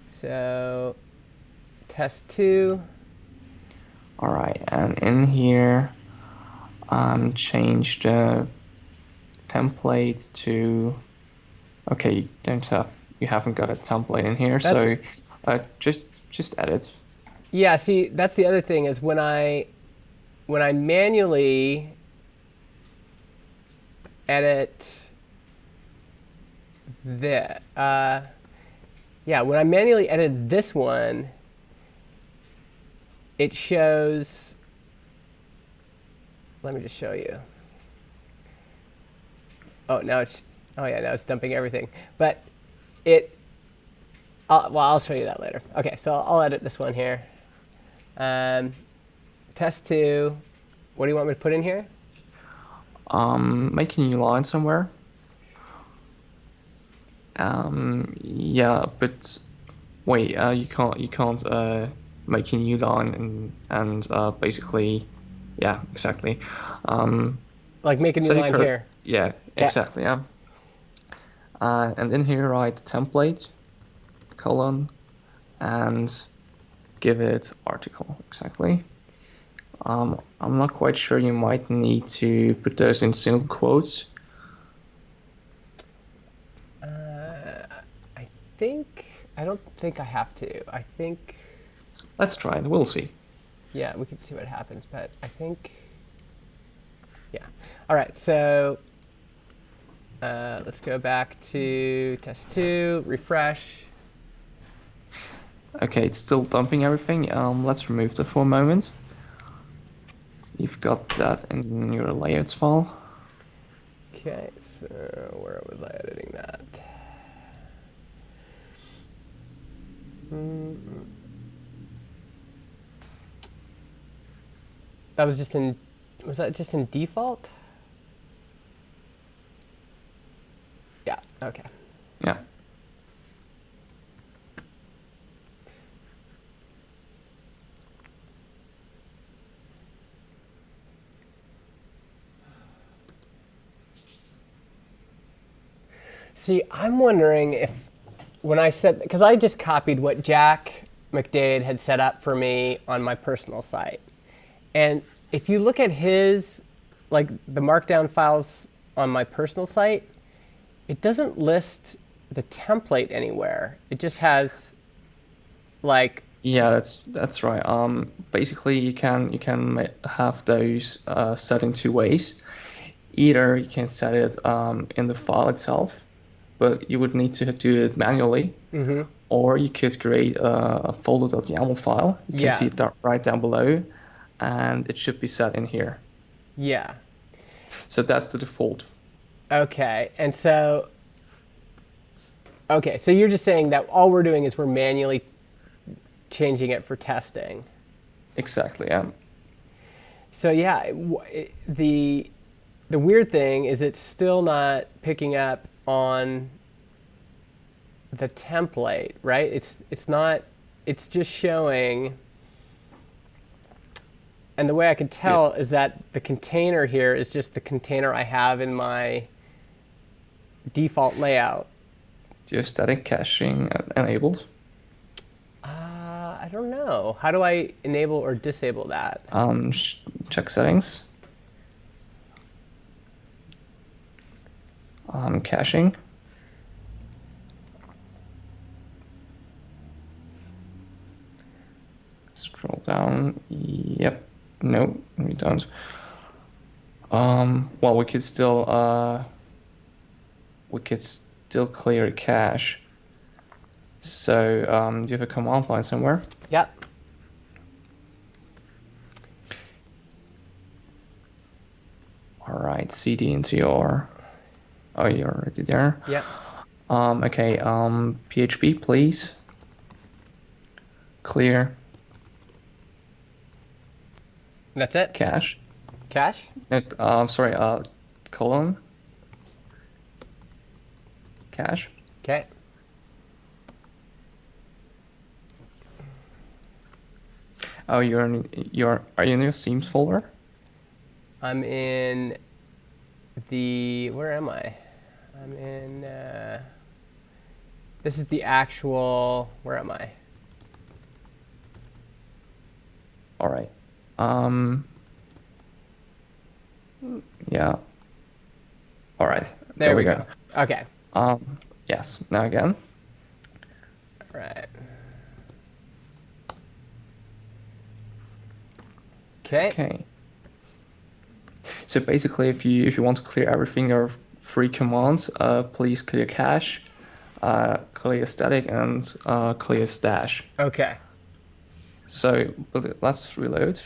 So, test 2. All right, and in here, change the template to. Okay, you haven't got a template in here, so just edit. Yeah, see, that's the other thing is when I manually edit the when I manually edit this one, it shows. Let me just show you. Now it's dumping everything, but I'll show you that later. Okay, so I'll edit this one here. Test 2. What do you want me to put in here? Make a new line somewhere. Yeah, but wait, you can't make a new line and basically, yeah, exactly. Like make a new So you line could- here. Yeah, exactly, yeah. And in here write template, colon, and give it article, exactly. I'm not quite sure, you might need to put those in single quotes. I don't think I have to. I think, Let's try it, we'll see. yeah, we can see what happens, but I think, yeah. All right, so let's go back to test 2, refresh. Okay, it's still dumping everything. Let's remove that for a moment. You've got that in your layouts file. Okay, so where was I editing that? That was just in, was that just in default? Yeah, okay. Yeah. See, I'm wondering if when I said, because I just copied what Jack McDade had set up for me on my personal site. And if you look at his, like the markdown files on my personal site, it doesn't list the template anywhere. It just has like, Yeah, that's right. Basically, you can have those set in two ways. Either you can set it in the file itself, but you would need to do it manually, or you could create a folder.yaml file. You can Yeah. see it right down below, and it should be set in here. yeah. So that's the default. Okay, and so, okay, so you're just saying that all we're doing is we're manually changing it for testing. Exactly. Yeah. So yeah, the weird thing is it's still not picking up on the template, right? It's not. It's just showing. And the way I can tell is that the container here is just the container I have in my default layout. Do you have static caching enabled? I don't know. How do I enable or disable that? Check settings. Caching. Scroll down. Yep. No, we don't. Well, we could still clear cache. So, do you have a command line somewhere? Yep. All right, cd into your. Oh, you're already there. Yep. Okay. PHP, please. Clear That's it. cache. Cache. Sorry. Colon. Cache. Okay. Oh, are you in your themes folder? I'm in the. Where am I? I'm in. This is the actual. Where am I? All right. Yeah. All right. There we go. Okay. Yes. Now again. All right. Okay. Okay. So basically, if you want to clear everything, there are 3 commands. Please clear cache, clear static, and clear stash. Okay. So let's reload.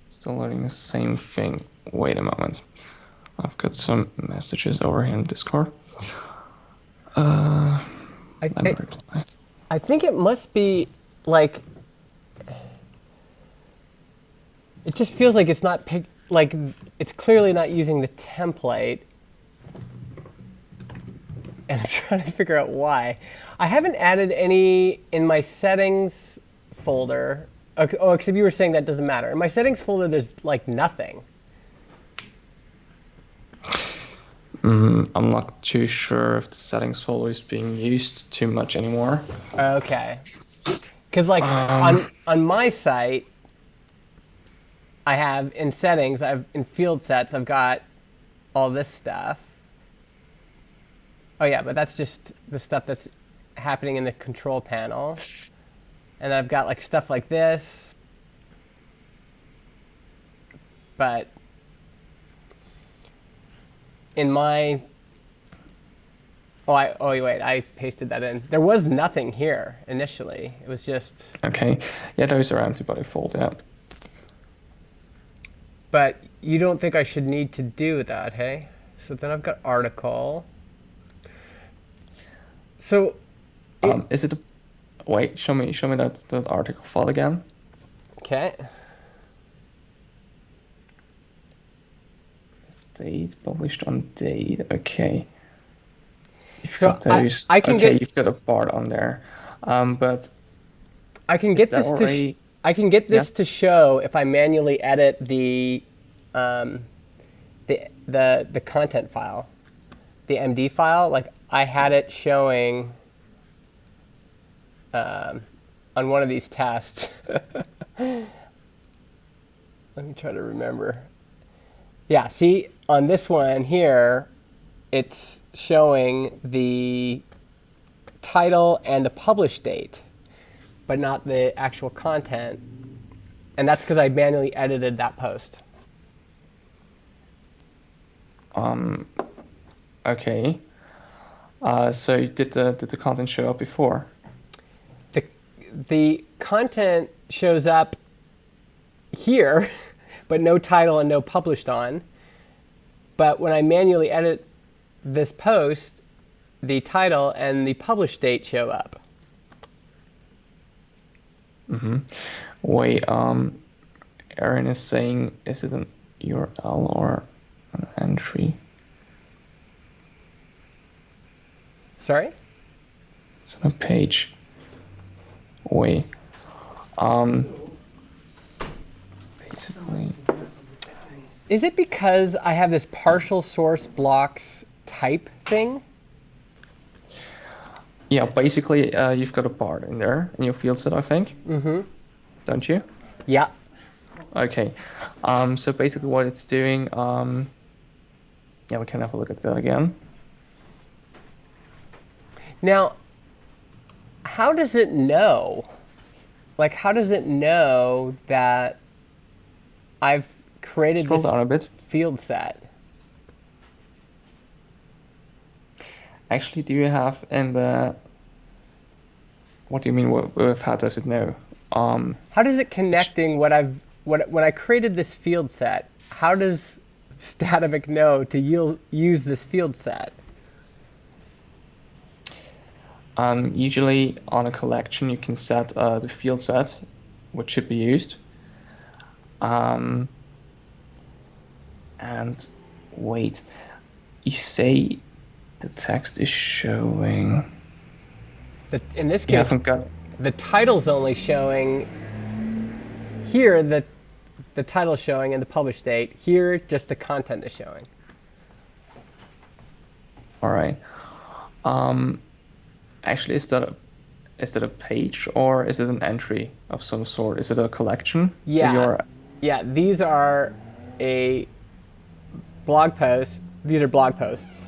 Still loading the same thing. Wait a moment. I've got some messages over here in Discord. I Let me reply. think it must be like It just feels like it's not like it's clearly not using the template. And I'm trying to figure out why. I haven't added any in my settings folder. Okay, oh, except you were saying that doesn't matter. In my settings folder, there's like nothing. I'm not too sure if the settings folder is being used too much anymore. Okay. Because like on my site, I have in settings, I've in field sets, I've got all this stuff. Oh yeah, but that's just the stuff that's happening in the control panel. And I've got like stuff like this. But in my wait, I pasted that in. There was nothing here initially. It was just Okay. Yeah, those are empty by default, yeah. But you don't think I should need to do that, hey? So then I've got article. So Is it wait, show me that article file again. okay. Date, published on date, okay. You've So got those. I can okay, get- you've got a part on there. But I can get that this already- I can get this Yeah. to show if I manually edit the content file, the MD file. Like I had it showing on one of these tests. Let me try to remember. Yeah, see on this one here, it's showing the title and the publish date, but not the actual content. And that's because I manually edited that post. okay. So did the content show up before? The content shows up here, but no title and no published on. But when I manually edit this post, the title and the publish date show up. Wait, Aaron is saying, is it an URL or an entry? Sorry? It's on a page. Wait. Basically, Is it because I have this partial source blocks type thing? yeah, basically, you've got a part in there in your field set, I think. Mm-hmm. Don't you? Yeah. Okay. So basically what it's doing, yeah, we can have a look at that again. Now, how does it know? Like, how does it know that I've created Scroll this down a bit. field set? Actually, do you have in the... What do you mean with how does it know? How does it connecting when I created this field set? How does Statovic know to use this field set? Usually on a collection, you can set the field set, which should be used. And wait, you say the text is showing. In this You case, haven't got. the title's only showing here. The title's showing and the publish date. Here, just the content is showing. All right. Actually, is that a page or is it an entry of some sort? Is it a collection? Yeah. Yeah, these are a blog post. These are blog posts.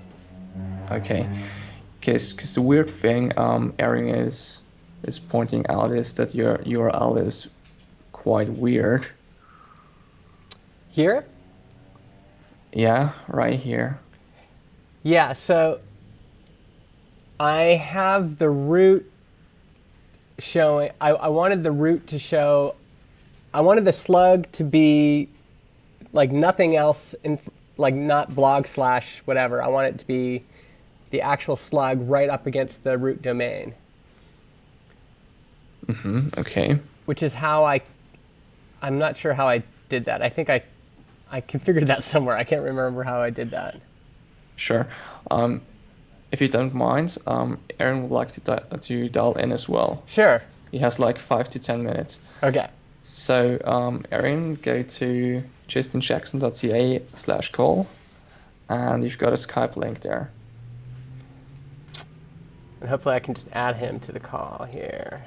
Okay. Because the weird thing Aaron is pointing out is that your URL is quite weird. Here? Yeah, right here. Yeah, so I have the root showing. I wanted the root to show. I wanted the slug to be like nothing else, like not blog / whatever. I want it to be the actual slug right up against the root domain. Okay. Which is how I'm not sure how I did that. I think I configured that somewhere. I can't remember how I did that. Sure. If you don't mind, Aaron would like to dial in as well. Sure. He has like 5 to 10 minutes. Okay. So, Aaron, go to justinjackson.ca/call, and you've got a Skype link there. And hopefully I can just add him to the call here.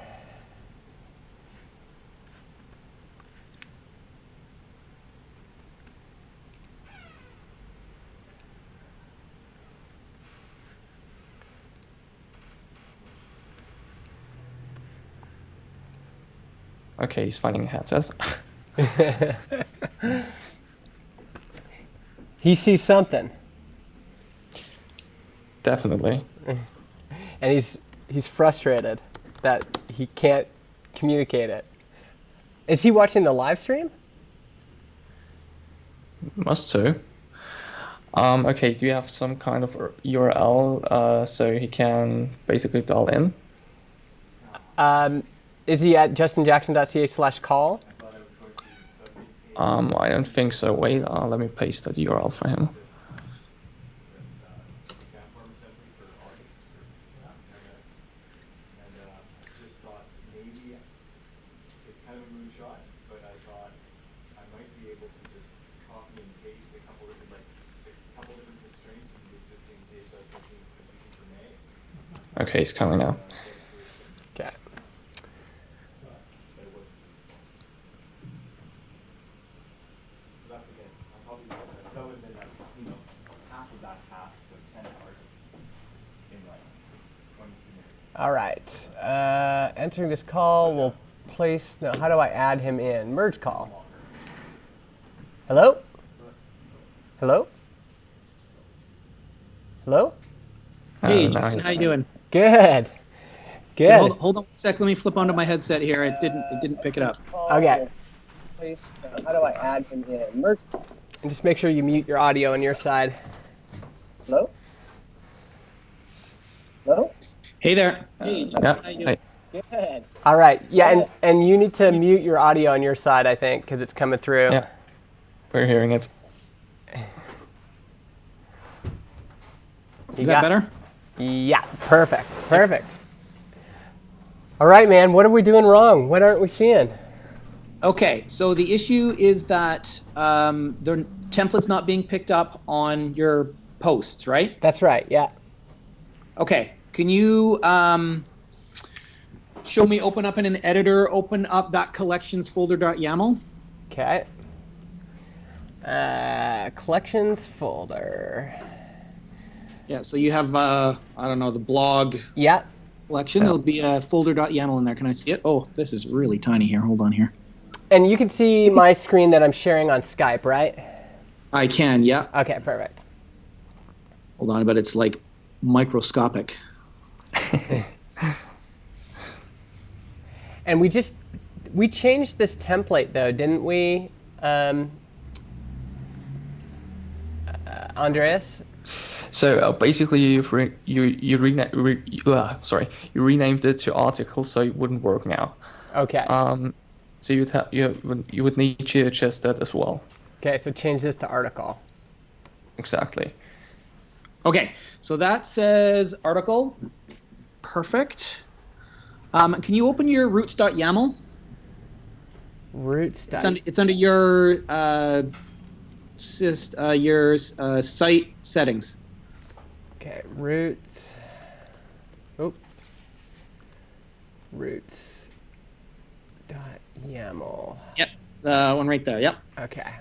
Okay, he's finding a headset. He sees something, Definitely. and he's frustrated that he can't communicate it. Is he watching the live stream? Must too. Okay, do you have some kind of URL so he can basically dial in? Is he at justinjackson.ca/call? I thought I was going to submit I don't think so. Wait, let me paste that URL for him. this exam form assembly for artists for 10 minutes. And I just thought maybe it's kind of a moonshot, but I thought I might be able to just copy and paste a couple different, stick a couple different constraints in the existing page I was thinking was using for May. Okay, he's coming now. Okay. But it wasn't. So that's again, I'm probably that would have been half of that task took 10 hours in 22 minutes. All right. Entering this call will place. No, how do I add him in? Merge call. Hello? Hello? Hello? Hey, now Justin, he's how you fine. doing? Good. Good. Okay, hold on one sec. Let me flip onto my headset here. It didn't pick it up. Okay. Place. How do I add him in? Merge call. And just make sure you mute your audio on your side. Hello? Hello? Hey there. Hey, Justin, Yeah. how you doing? Hey. Good. All right. Yeah, and you need to mute your audio on your side, I think, because it's coming through. Yeah, we're hearing it. You Is that got- better? Yeah. Perfect. Perfect. All right, man. What are we doing wrong? What aren't we seeing? Okay, so the issue is that the template's not being picked up on your posts, right? That's right. Yeah. Okay, can you show me, open up in an editor, open up that collections folder.yaml? Okay. Collections folder. Yeah, so you have, I don't know, the blog Yeah. collection. There'll be a folder.yaml in there. Can I see it? Oh, this is really tiny here. Hold on here. And you can see my screen that I'm sharing on Skype, right? I can, yeah. Okay, perfect. Hold on, but it's like microscopic. And we changed this template though, didn't we, Andreas? So basically, you renamed it to article, so it wouldn't work now. Okay. So you would need to adjust that as well. Okay, so change this to article. Exactly. Okay, so that says article. Perfect. Can you open your roots.yaml? Roots. It's under your site settings. Okay, roots. Oh. Roots. Dot YAML. Yep, the one right there. Yep. Okay.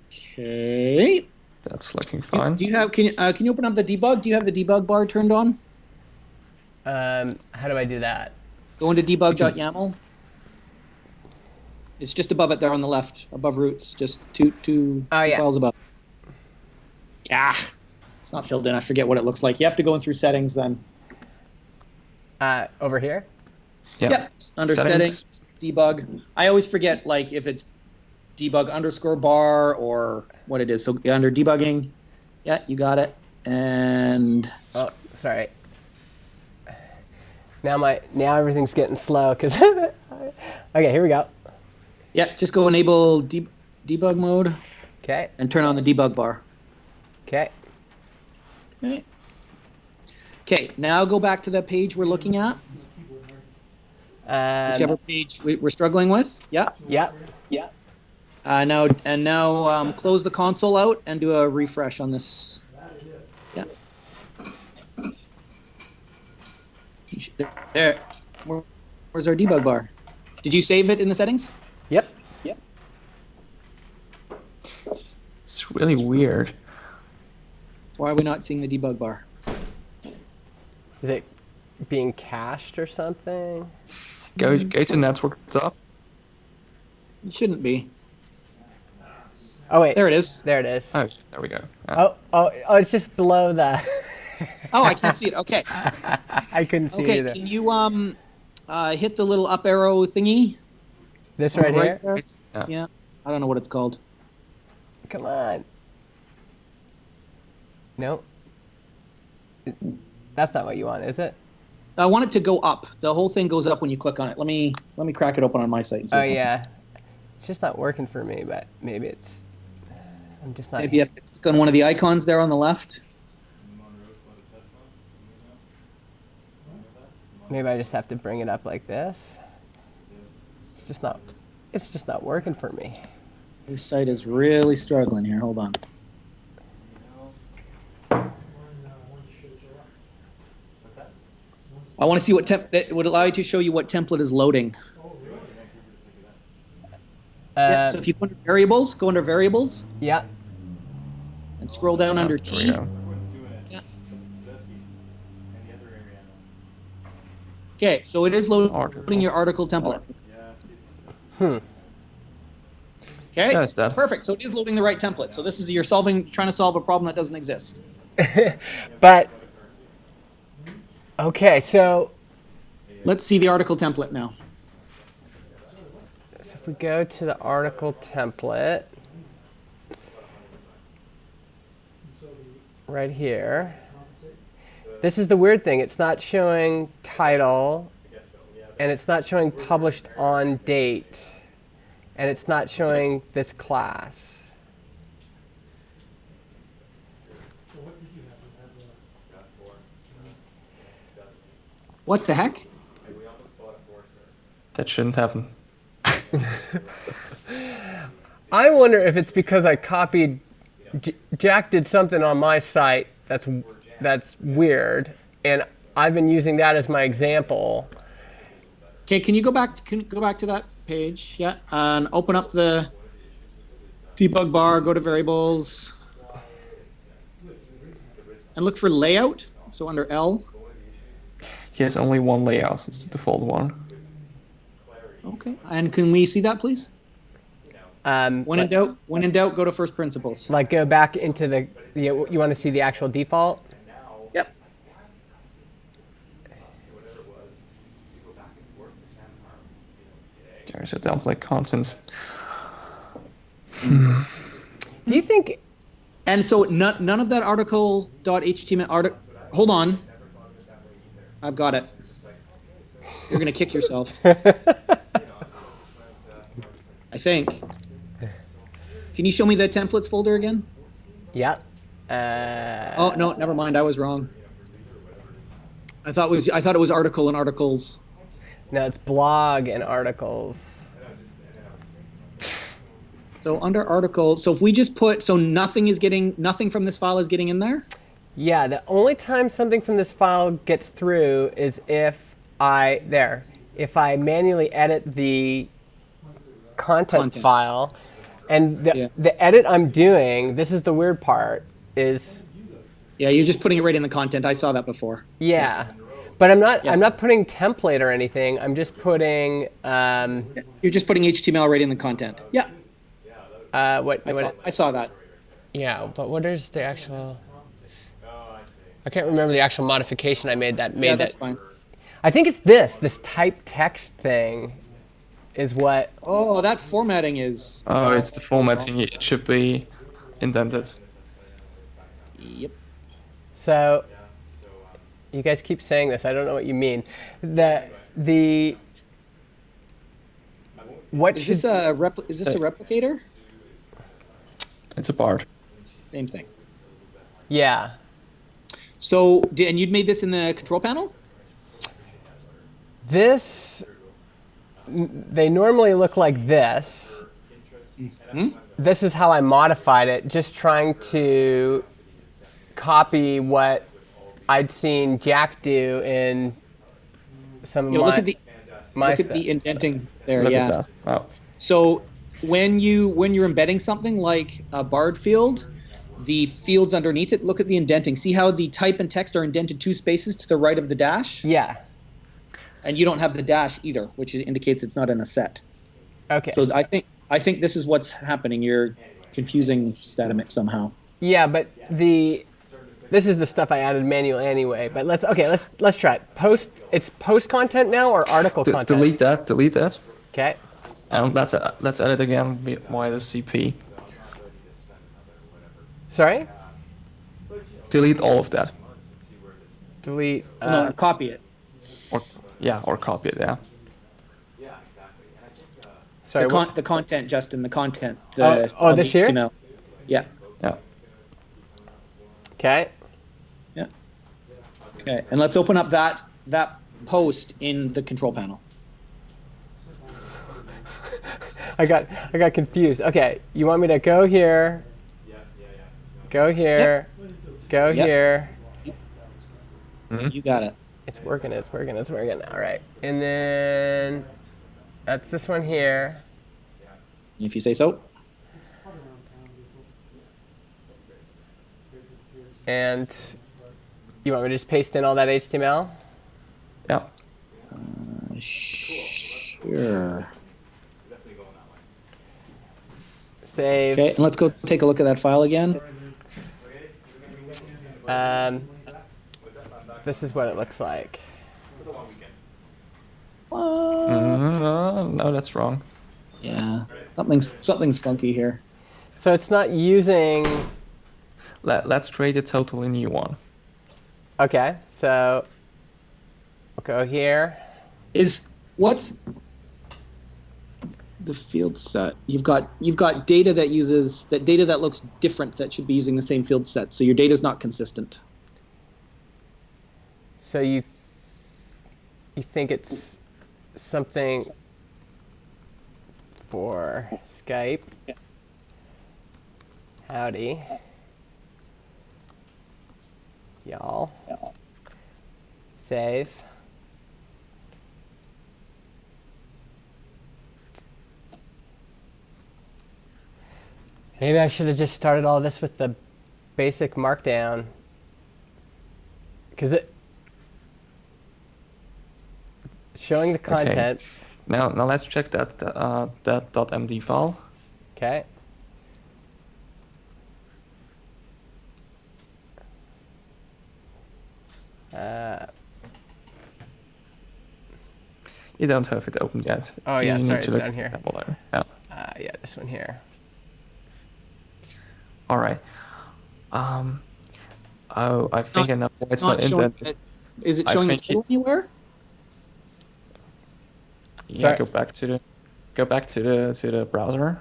Okay. That's looking fine. Do you have? Can you open up the debug? Do you have the debug bar turned on? How do I do that? Go into debug.yaml. It's just above it there on the left, above roots, just two Oh, yeah. files above. It's not filled in. I forget what it looks like. You have to go in through settings then. Over here? Yeah. Yep. Under settings, debug. I always forget like if it's debug _ bar or what it is. So under debugging, yeah, you got it. And Oh, sorry. Now everything's getting slow because. Okay, here we go. Yeah, just go enable debug mode Okay. and turn on the debug bar. Okay. Okay. Okay, now go back to the page we're looking at, whichever page we're struggling with. Yeah. Yep. Yep. Now close the console out and do a refresh on this. Yeah. There. Where's our debug bar? Did you save it in the settings? Yep. It's really weird. Why are we not seeing the debug bar? Is it being cached or something? Go to network top. It shouldn't be. Oh wait. There it is. There it is. Oh, there we go. Ah. Oh, it's just below the. Oh, I can't see it. Okay. I couldn't see Okay, it either. can you hit the little up arrow thingy? This right here? there? It's, Yeah. I don't know what it's called. Come on. No. That's not what you want, is it? I want it to go up. The whole thing goes up when you click on it. Let me crack it open on my site. And see Oh what happens. yeah. It's just not working for me, but maybe it's. I'm just not. Maybe you have to click on one of the icons there on the left. Maybe I just have to bring it up like this. It's just not. It's just not working for me. Your site is really struggling here. Hold on. I want to see what that would allow you to show you what template is loading. Yeah, so if you go under variables, Yeah. and scroll down under There we T. go. Everyone's doing it. Yeah. It's this piece and the other area. Okay, so it is loading Article. your article template. Yeah, see, it's Okay, There's that. perfect. So it is loading the right template. So this is you're trying to solve a problem that doesn't exist. But. Okay, so Let's see the article template now. if we go to the article template, right here, this is the weird thing. It's not showing title, and it's not showing published on date, and it's not showing this class. What the heck? That shouldn't happen. I wonder if it's because I copied. Jack did something on my site that's weird, and I've been using that as my example. Okay, can you go back to that page? Yeah, and open up the debug bar. Go to variables, and look for layout. So under L. He has only one layout. It's the default one. Okay, and can we see that, please? When in doubt, go to first principles. Like go back into the you want to see the actual default? Yep. There's a template content. Do you think? And so none of that article.html hold on. I've got it. You're gonna kick yourself. I think. Can you show me the templates folder again? Yeah. Oh no, never mind. I was wrong. I thought it was article and articles. No, it's blog and articles. So under articles, so if we just put nothing from this file is getting in there. Yeah, the only time something from this file gets through is if I manually edit the content file, and the edit I'm doing, this is the weird part, is Yeah, you're just putting it right in the content. I saw that before. yeah, but I'm not putting template or anything. I'm just putting You're just putting HTML right in the content. Yeah, I saw that. Yeah, but what is the actual? I can't remember the actual modification I made that made Yeah, that. that's fine. I think it's this type text thing is what. Oh, that formatting is. Oh, it's the formatting. It should be indented. Yep. So You guys keep saying this. I don't know what you mean. The what Is should this a replicator? It's a part. Same thing. yeah. So, and you'd made this in the control panel? This they normally look like this. Hmm? This is how I modified it, just trying to copy what I'd seen Jack do in some of You know, look at the my look at stuff. the indenting there. Look yeah. at that. Wow. So when you're embedding something like a barred field, the fields underneath it, look at the indenting. See how the type and text are indented 2 spaces to the right of the dash? Yeah. And you don't have the dash either, which indicates it's not in a set. Okay. So I think this is what's happening. You're confusing Statimix somehow. Yeah, but this is the stuff I added manually anyway. But let's try it. It's post content now or article content? Delete that. Delete that. Okay. And let's edit again via the CP. Sorry. Delete all of that. Delete. No, copy it. Or copy it. Yeah. Sorry. The content, Justin. The content. Oh, this here? HTML. Yeah. Yeah. Okay. Yeah. Okay. And let's open up that post in the control panel. I got confused. Okay. You want me to go here? Go here. Go Yep. here. You got it. It's working. It's working. It's working. All right. And then that's this one here. If you say so. And you want me to just paste in all that HTML? Yeah. Sure. Save. Okay, and let's go take a look at that file again. This is what it looks like. No, that's wrong. Yeah, something's funky here. So it's not using. Let's create a totally new one. Okay, so we'll go here. What's the field set? You've got data that looks different that should be using the same field set. So your data is not consistent. So you think it's something for Skype? Howdy, y'all. Save. Maybe I should have just started all this with the basic markdown, because showing the content. Okay. Now let's check that .md file. Okay. You don't have it open yet. Oh, You yeah, need sorry, to it's look down here. at that below. Yeah. Yeah, this one here. All right. Oh, I think I know why it's not showing indented. Is it I showing the think total anywhere? Yeah, Sorry. go back to the browser.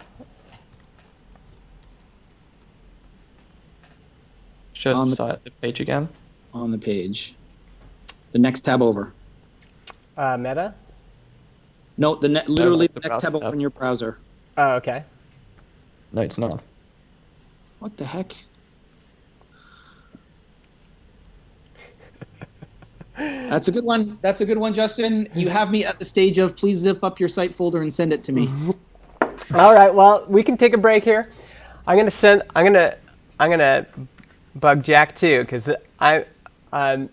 Show On the page again. On the page. The next tab over. Meta? No, literally the the next browser tab over tab. in your browser. Oh, okay. No, it's not. What the heck? That's a good one. That's a good one, Justin. You have me at the stage of please zip up your site folder and send it to me. All right. Well, we can take a break here. I'm gonna bug Jack too, because I can't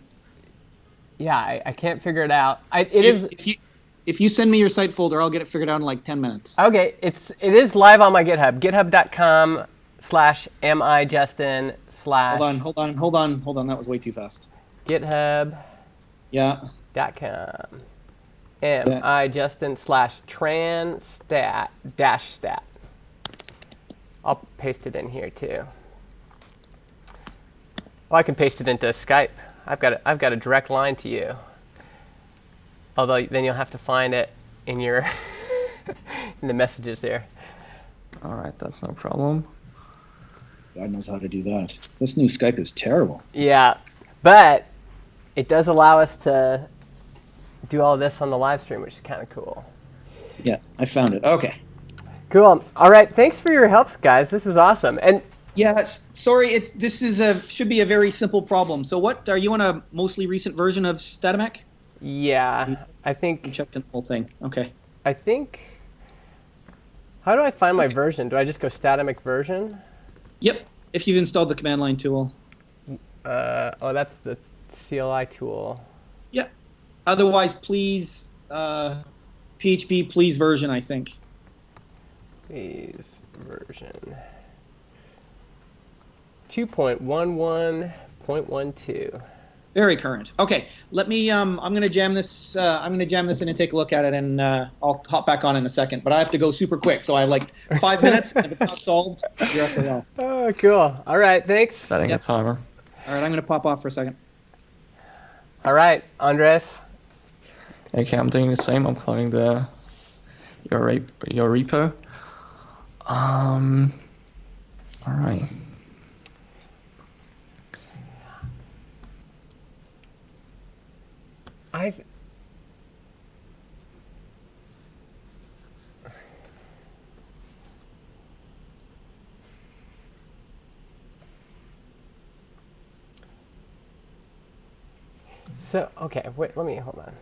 figure it out. If you send me your site folder, I'll get it figured out in like 10 minutes. Okay. It is live on my GitHub. GitHub.com/mijustin/ Hold on. That was way too fast. GitHub.com Yeah. mijustin/transtat-stat. I'll paste it in here too. Oh, I can paste it into Skype. I've got a direct line to you. Although then you'll have to find it in your in the messages there. All right, that's no problem. God knows how to do that. This new Skype is terrible. Yeah, but it does allow us to do all this on the live stream, which is kind of cool. Yeah, I found it. Okay. Cool. All right. Thanks for your helps, guys. This was awesome. And Yeah, sorry. This is should be a very simple problem. So, what are you on a mostly recent version of Statimec? yeah, I You think checked in the whole thing. Okay. How do I find my version? Do I just go Statimec version? Yep. If you've installed the command line tool. Oh, that's the CLI tool. Yeah. Otherwise, please PHP please version. I think. Please version 2.11.12. Very current. Okay. Let me. I'm gonna jam this. I'm gonna jam this in and take a look at it, and I'll hop back on in a second. But I have to go super quick, so I have like 5 minutes. And if it's not solved, you're SOL. Oh, cool. All right. Thanks. Setting a timer. All right. I'm gonna pop off for a second. All right, Andres. Okay, I'm doing the same. I'm cloning your repo. All right. I've So, okay, wait, let me hold on.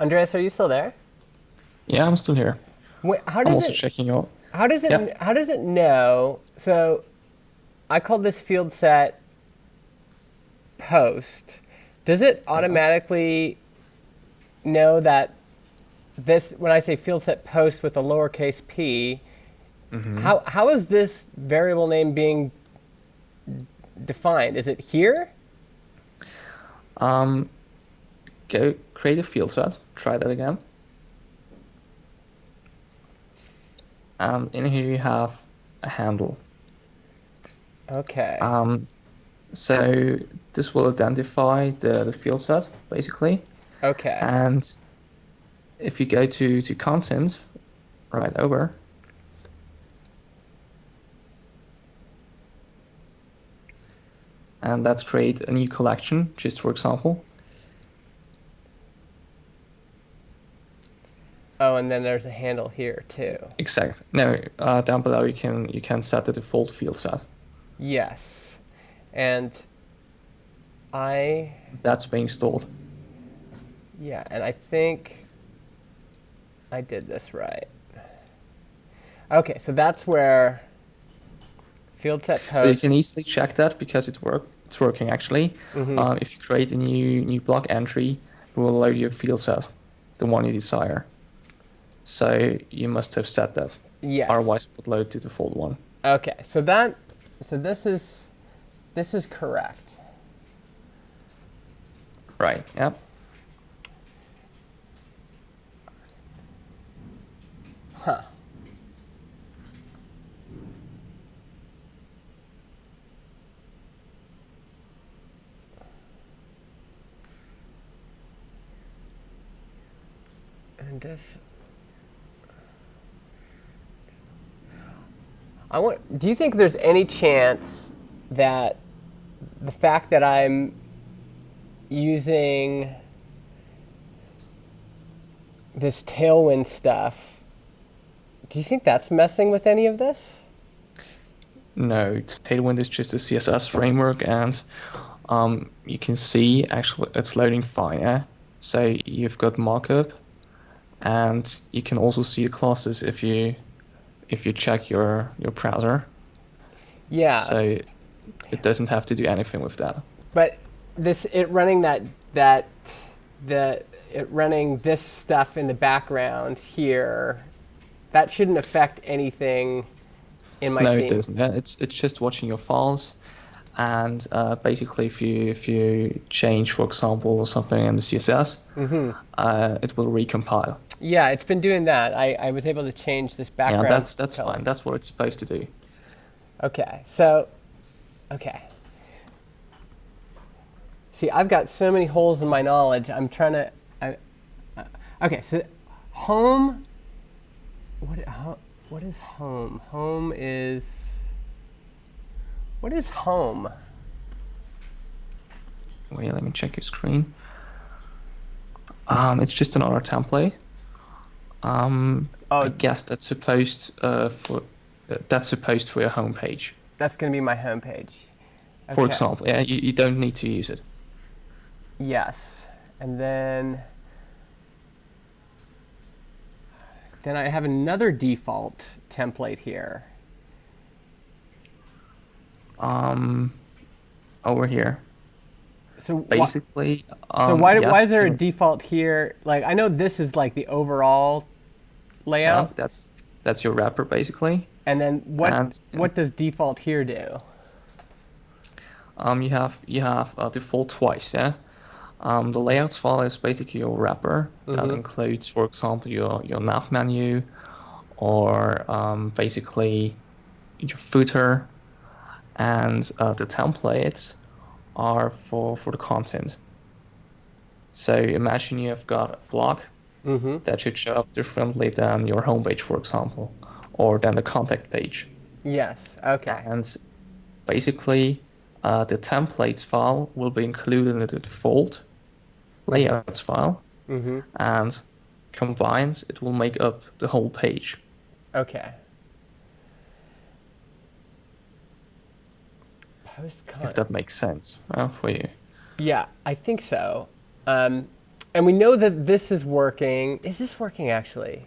Andreas, are you still there? Yeah, I'm still here. Wait, how I'm does also it? checking out. How does it? Yep. How does it know? So, I called this field set post. Does it automatically know that this? When I say field set post with a lowercase p, how is this variable name being defined? Is it here? Go create a field set. Try that again. And in here you have a handle. Okay. So this will identify the field set basically. Okay. And if you go to content, right over, and let's create a new collection, just for example. Oh, and then there's a handle here too. Exactly. No, down below you can set the default field set. Yes. And That's being stored. yeah, and I think I did this right. Okay, so that's where field set But you post. can easily check that because it's working actually. Mhm. If you create a new block entry, it will load your field set, the one you desire. So you must have set that. Yes. Otherwise, it would load the default one. Okay, so this is correct. Right. Yeah. Huh. And this. Do you think there's any chance that the fact that I'm using this Tailwind stuff, do you think that's messing with any of this? No, Tailwind is just a CSS framework, and you can see actually it's loading fine. Yeah? So you've got markup, and you can also see the classes if you check your browser. Yeah. So it doesn't have to do anything with that. But it running running this stuff in the background here, that shouldn't affect anything in my No, theme. it doesn't. Yeah, it's just watching your files, and basically if you change, for example, something in the CSS, it will recompile. Yeah, it's been doing that. I was able to change this Yeah, background. that's color. fine. That's what it's supposed to do. Okay, so, okay. See, I've got so many holes in my knowledge. I'm trying to. Okay, so home. What is home? Home is. What is home? Wait, let me check your screen. It's just another template. I guess that's supposed for your home page. That's going to be my home page. For Okay. example, yeah, you don't need to use it. Yes, and then I have another default template here. Over here. So Basically, why yes, is there a you- default here? Like I know this is like the overall layout, yeah, that's your wrapper basically. and then And- what does default here do? You have default twice, yeah. The layouts file is basically your wrapper that includes, for example, your nav menu, or basically your footer, and the templates are for the content. So imagine you have got a blog that should show up differently than your homepage, for example, or than the contact page. Yes. Okay. And basically, the templates file will be included in the default layouts file, and combined, it will make up the whole page. Okay. Post If that makes sense for you. Yeah, I think so. And we know that this is working. Is this working actually?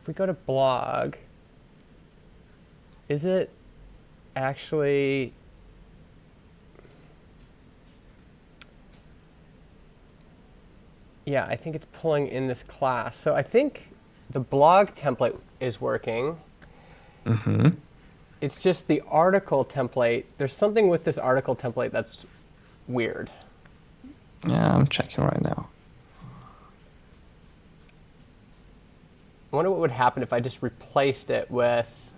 If we go to blog, is it actually? Yeah, I think it's pulling in this class. So I think the blog template is working. It's just the article template. There's something with this article template that's weird. Yeah, I'm checking right now. I wonder what would happen if I just replaced it with.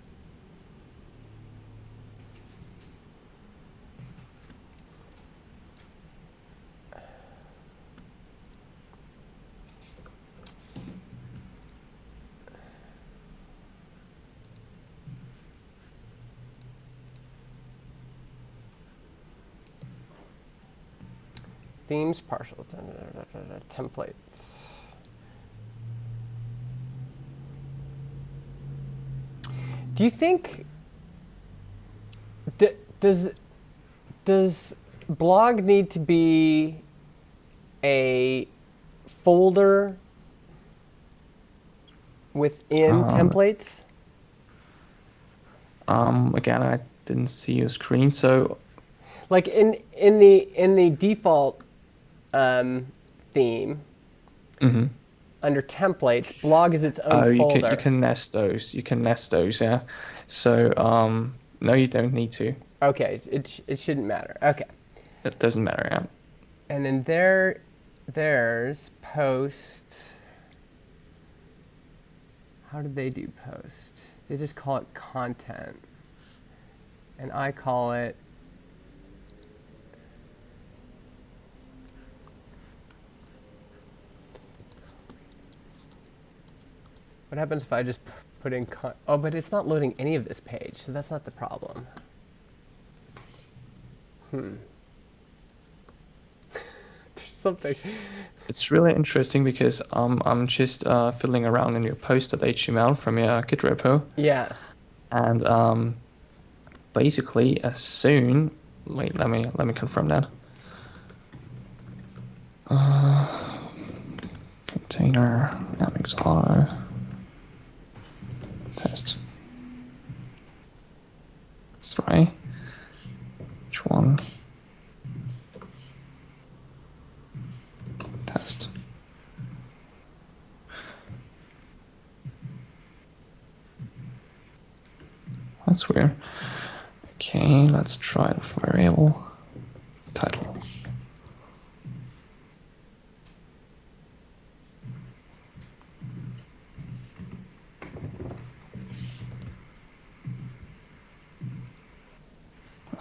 Themes, partials, templates. Do you think does blog need to be a folder within templates? Again, I didn't see your screen, so Like in the default theme, under templates, blog is its own folder. you can nest those. You can nest those, yeah. So no, you don't need to. Okay, it shouldn't matter. Okay. It doesn't matter, yeah. And then there's post. How did they do post? They just call it content. And I call it what happens if I just put in oh, but it's not loading any of this page, so that's not the problem. There's something. It's really interesting because I'm just fiddling around in your post.html from your Git repo. Yeah. And basically, as soon, wait, let me confirm that. Container mxr test. That's right. Which one? Test. That's weird. Okay, let's try the variable title.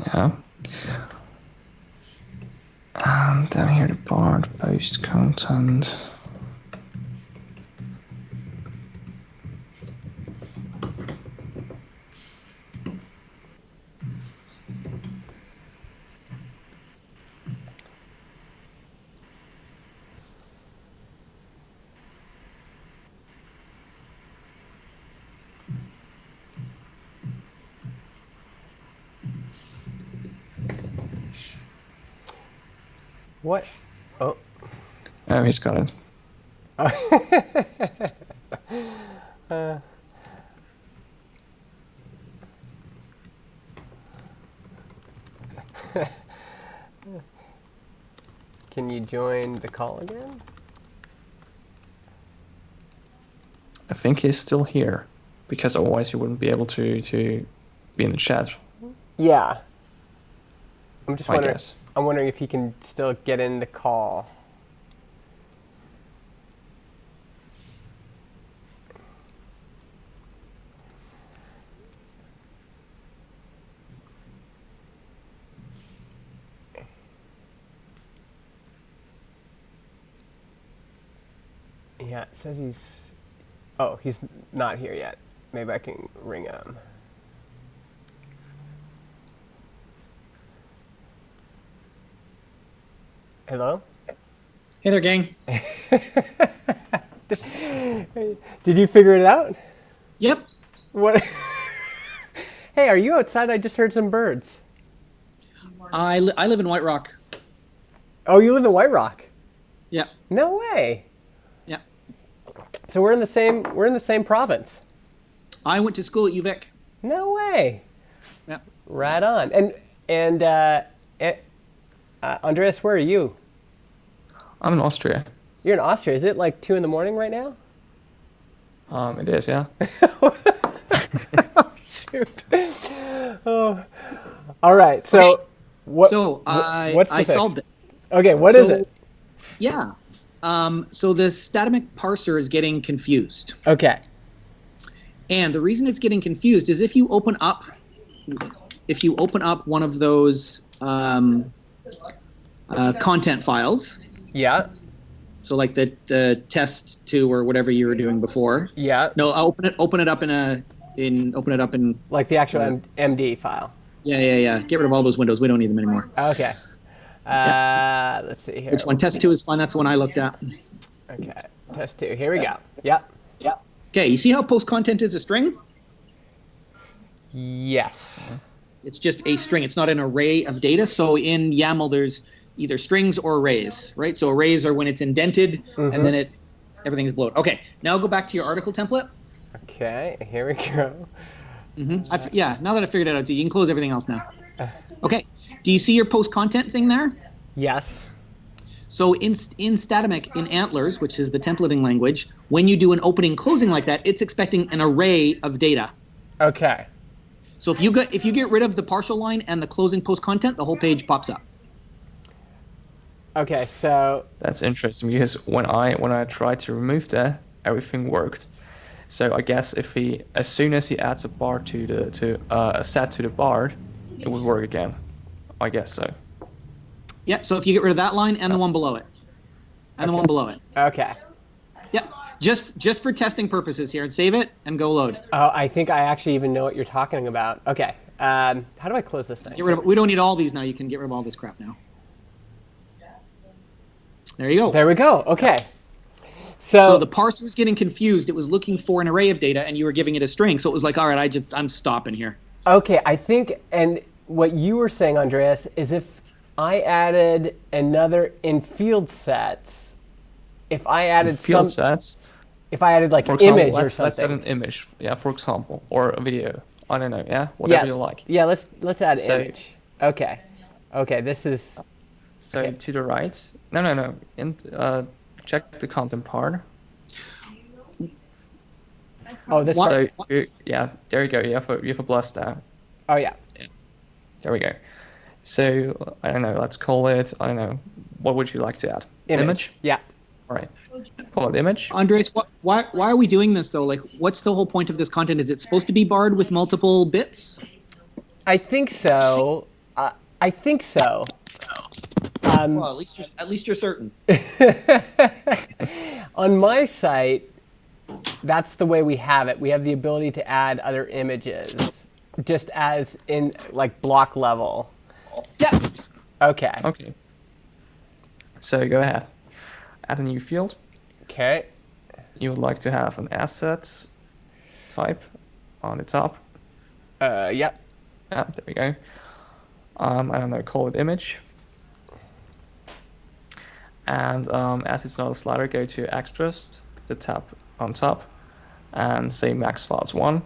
Yeah. And down here, the Bard post content. What? Oh. Oh, he's got it. Can you join the call again? I think he's still here, because otherwise he wouldn't be able to be in the chat. Yeah. I'm just I wondering. guess. I'm wondering if he can still get in the call. Yeah, it says he's. Oh, he's not here yet. Maybe I can ring him. Hello? Hey there, gang. Did you figure it out? Yep. What? Hey, are you outside? I just heard some birds. I live in White Rock. Oh, you live in White Rock? Yeah. No way. Yeah. So we're in the same province. I went to school at UVic. No way. Yeah. Right on. And Andreas, where are you? I'm in Austria. You're in Austria. Is it like 2 a.m. right now? It is, yeah. Oh, shoot. Oh. All right. So, what? So what's the I fix? solved it. Okay. What is it? Yeah. So the Statamic parser is getting confused. Okay. And the reason it's getting confused is if you open up one of those content files, Yeah. so like the test2 or whatever you were doing before. Yeah. No, I'll open it up in Like the actual MD file. yeah. Get rid of all those windows. We don't need them anymore. Okay. Let's see here. Which one? Test2 is fine. That's the one I looked at. Okay. Test 2. Here we go. Yep. Okay, you see how post content is a string? Yes. It's just a string. It's not an array of data. So in YAML, there's either strings or arrays, right? So arrays are when it's indented, and then everything's bloated. Okay, now go back to your article template. Okay. Here we go. Now that I figured it out, you can close everything else now. Okay, do you see your post content thing there? Yes. So in Statamic, in Antlers, which is the templating language, when you do an opening closing like that, it's expecting an array of data. Okay. So if you get rid of the partial line and the closing post content, the whole page pops up. Okay. So. That's interesting because when I tried to remove that, everything worked. So I guess as soon as he adds a bar a set to the bar, it would work again. I guess so. Yeah, so if you get rid of that line and the one below it. And the one below it. Okay. Yep. Just for testing purposes here, and save it and go load. Oh, I think I actually even know what you're talking about. Okay. How do I close this thing? We don't need all these now. You can get rid of all this crap now. There you go. There we go. Okay. So the parser was getting confused. It was looking for an array of data, and you were giving it a string. So it was like, all right, I'm stopping here. Okay, I think, and what you were saying, Andreas, is if I added another in field sets, if I added field sets, if I added like for an example, image or let's something. add an image, for example, or a video. I don't know, whatever you like. Yeah, let's add image. Okay, this is. So okay. to the right. No. Check the content part. Oh, this part. So there you go. You have a plus there. Oh yeah. There we go. So I don't know. Let's call it. I don't know. What would you like to add? Image. Yeah. All right. Call it image. Andres, why are we doing this though? Like, what's the whole point of this content? Is it supposed to be barred with multiple bits? I think so. I think so. Well, at least you're certain. On my site, that's the way we have it. We have the ability to add other images, just as in like block level. Yeah. Okay. Okay. So go ahead. Add a new field. Okay. You would like to have an asset type on the top. Yep. Yeah, there we go. I don't know, call it image. And as it's not a slider, go to extras, the tab on top, and say max files 1.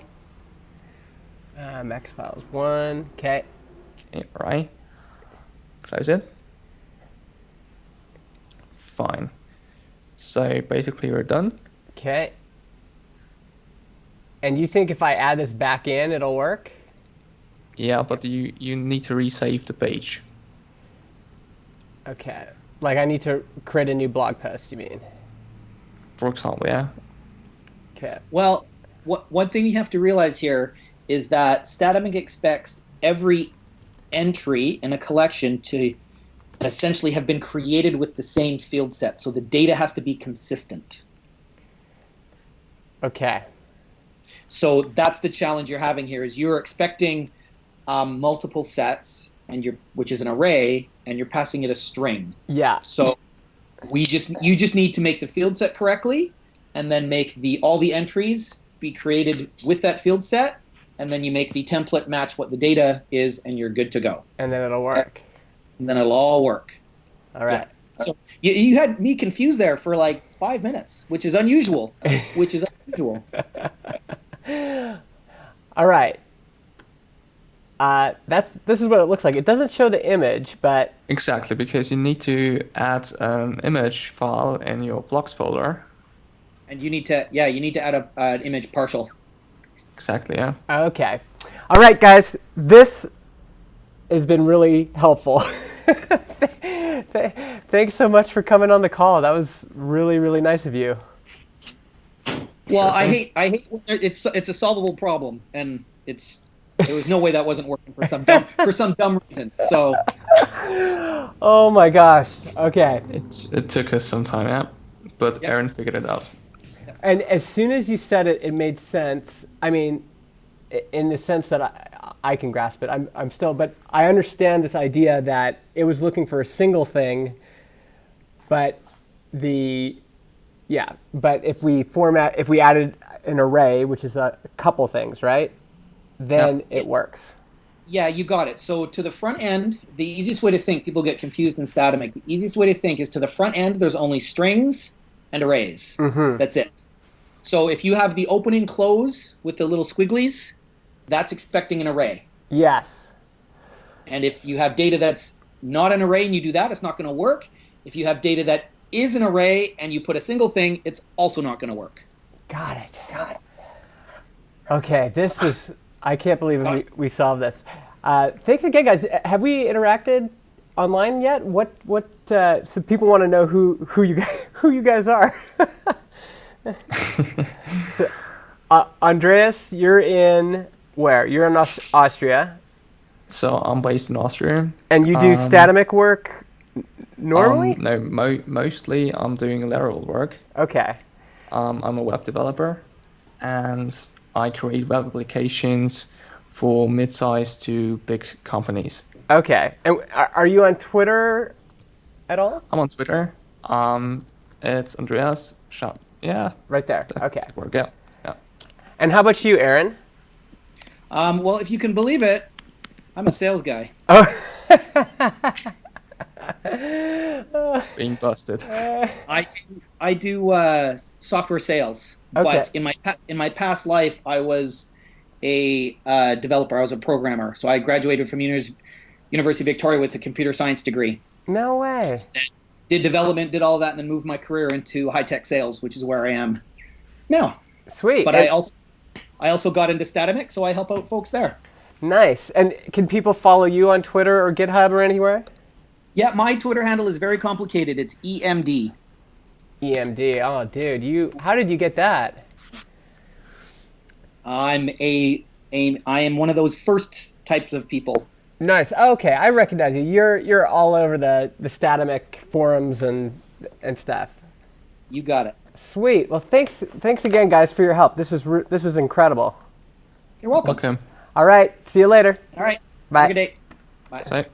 Max files 1. Okay. Okay, right. Close it. Fine. So basically we're done. Okay. And you think if I add this back in, it'll work? Yeah, but you need to resave the page. Okay. Like I need to create a new blog post, you mean? For example, yeah. Okay. Well, one thing you have to realize here is that Statamic expects every entry in a collection to essentially have been created with the same field set. So the data has to be consistent. Okay. So that's the challenge you're having here is you're expecting multiple sets, which is an array, and you're passing it a string. Yeah. So you just need to make the field set correctly, and then make all the entries be created with that field set, and then you make the template match what the data is, and you're good to go. And then it'll work. And then it'll all work. All right. Yeah. So you had me confused there for like 5 minutes, which is unusual. All right. This is what it looks like. It doesn't show the image, but Exactly, because you need to add an image file in your blocks folder. And you need to add an image partial. Exactly, yeah. okay. All right, guys. This has been really helpful. Thanks so much for coming on the call. That was really, really nice of you. Well, Sure thing. I hate when it's a solvable problem, and there was no way that wasn't working for some dumb reason. So Oh my gosh. Okay. It took us some time, yeah, but Yep. Aaron figured it out. And as soon as you said it, it made sense. I mean, in the sense that I can grasp it. I'm still, but I understand this idea that it was looking for a single thing, but but if we added an array, which is a couple things, right? Then Yep. it works. yeah, you got it. So to the front end, the easiest way to think, people get confused in Statamic. The easiest way to think is to the front end, there's only strings and arrays. Mm-hmm. That's it. So if you have the open and close with the little squigglies, that's expecting an array. Yes. And if you have data that's not an array and you do that, it's not going to work. If you have data that is an array and you put a single thing, it's also not going to work. Got it. Okay, this was. I can't believe we solved this. Thanks again, guys. Have we interacted online yet? What? So people want to know who you guys are. So, Andreas, you're in where? You're in Austria, So I'm based in Austria. and you do Statamic work normally. No, mostly I'm doing lateral work. Okay. I'm a web developer, and I create web applications for mid-sized to big companies. Okay. And are you on Twitter at all? I'm on Twitter. It's Andreas. Yeah, Right there. Okay. work. Yeah, yeah. And how about you, Aaron? Well, if you can believe it, I'm a sales guy. Oh. Being busted. I do software sales, Okay. but in my past life, I was a developer. I was a programmer. So I graduated from University of Victoria with a computer science degree. No way. Did development, did all that, and then moved my career into high tech sales, which is where I am now. Sweet. But And- I also got into Statamic, so I help out folks there. Nice. And can people follow you on Twitter or GitHub or anywhere? Yeah, my Twitter handle is very complicated. It's EMD. EMD. Oh, dude, how did you get that? I am one of those first types of people. Nice. Okay, I recognize you. You're all over the Statamic forums and stuff. You got it. Sweet. Well, thanks again, guys, for your help. This was incredible. You're welcome. Okay. All right. See you later. All right. Bye. Have a good day. Bye. So.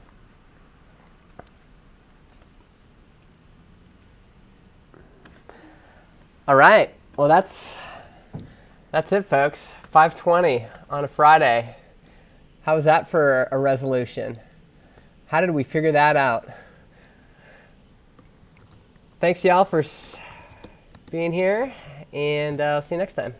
All right. Well, that's it, folks. 5:20 on a Friday. How was that for a resolution? How did we figure that out? Thanks, y'all, for being here, and I'll see you next time.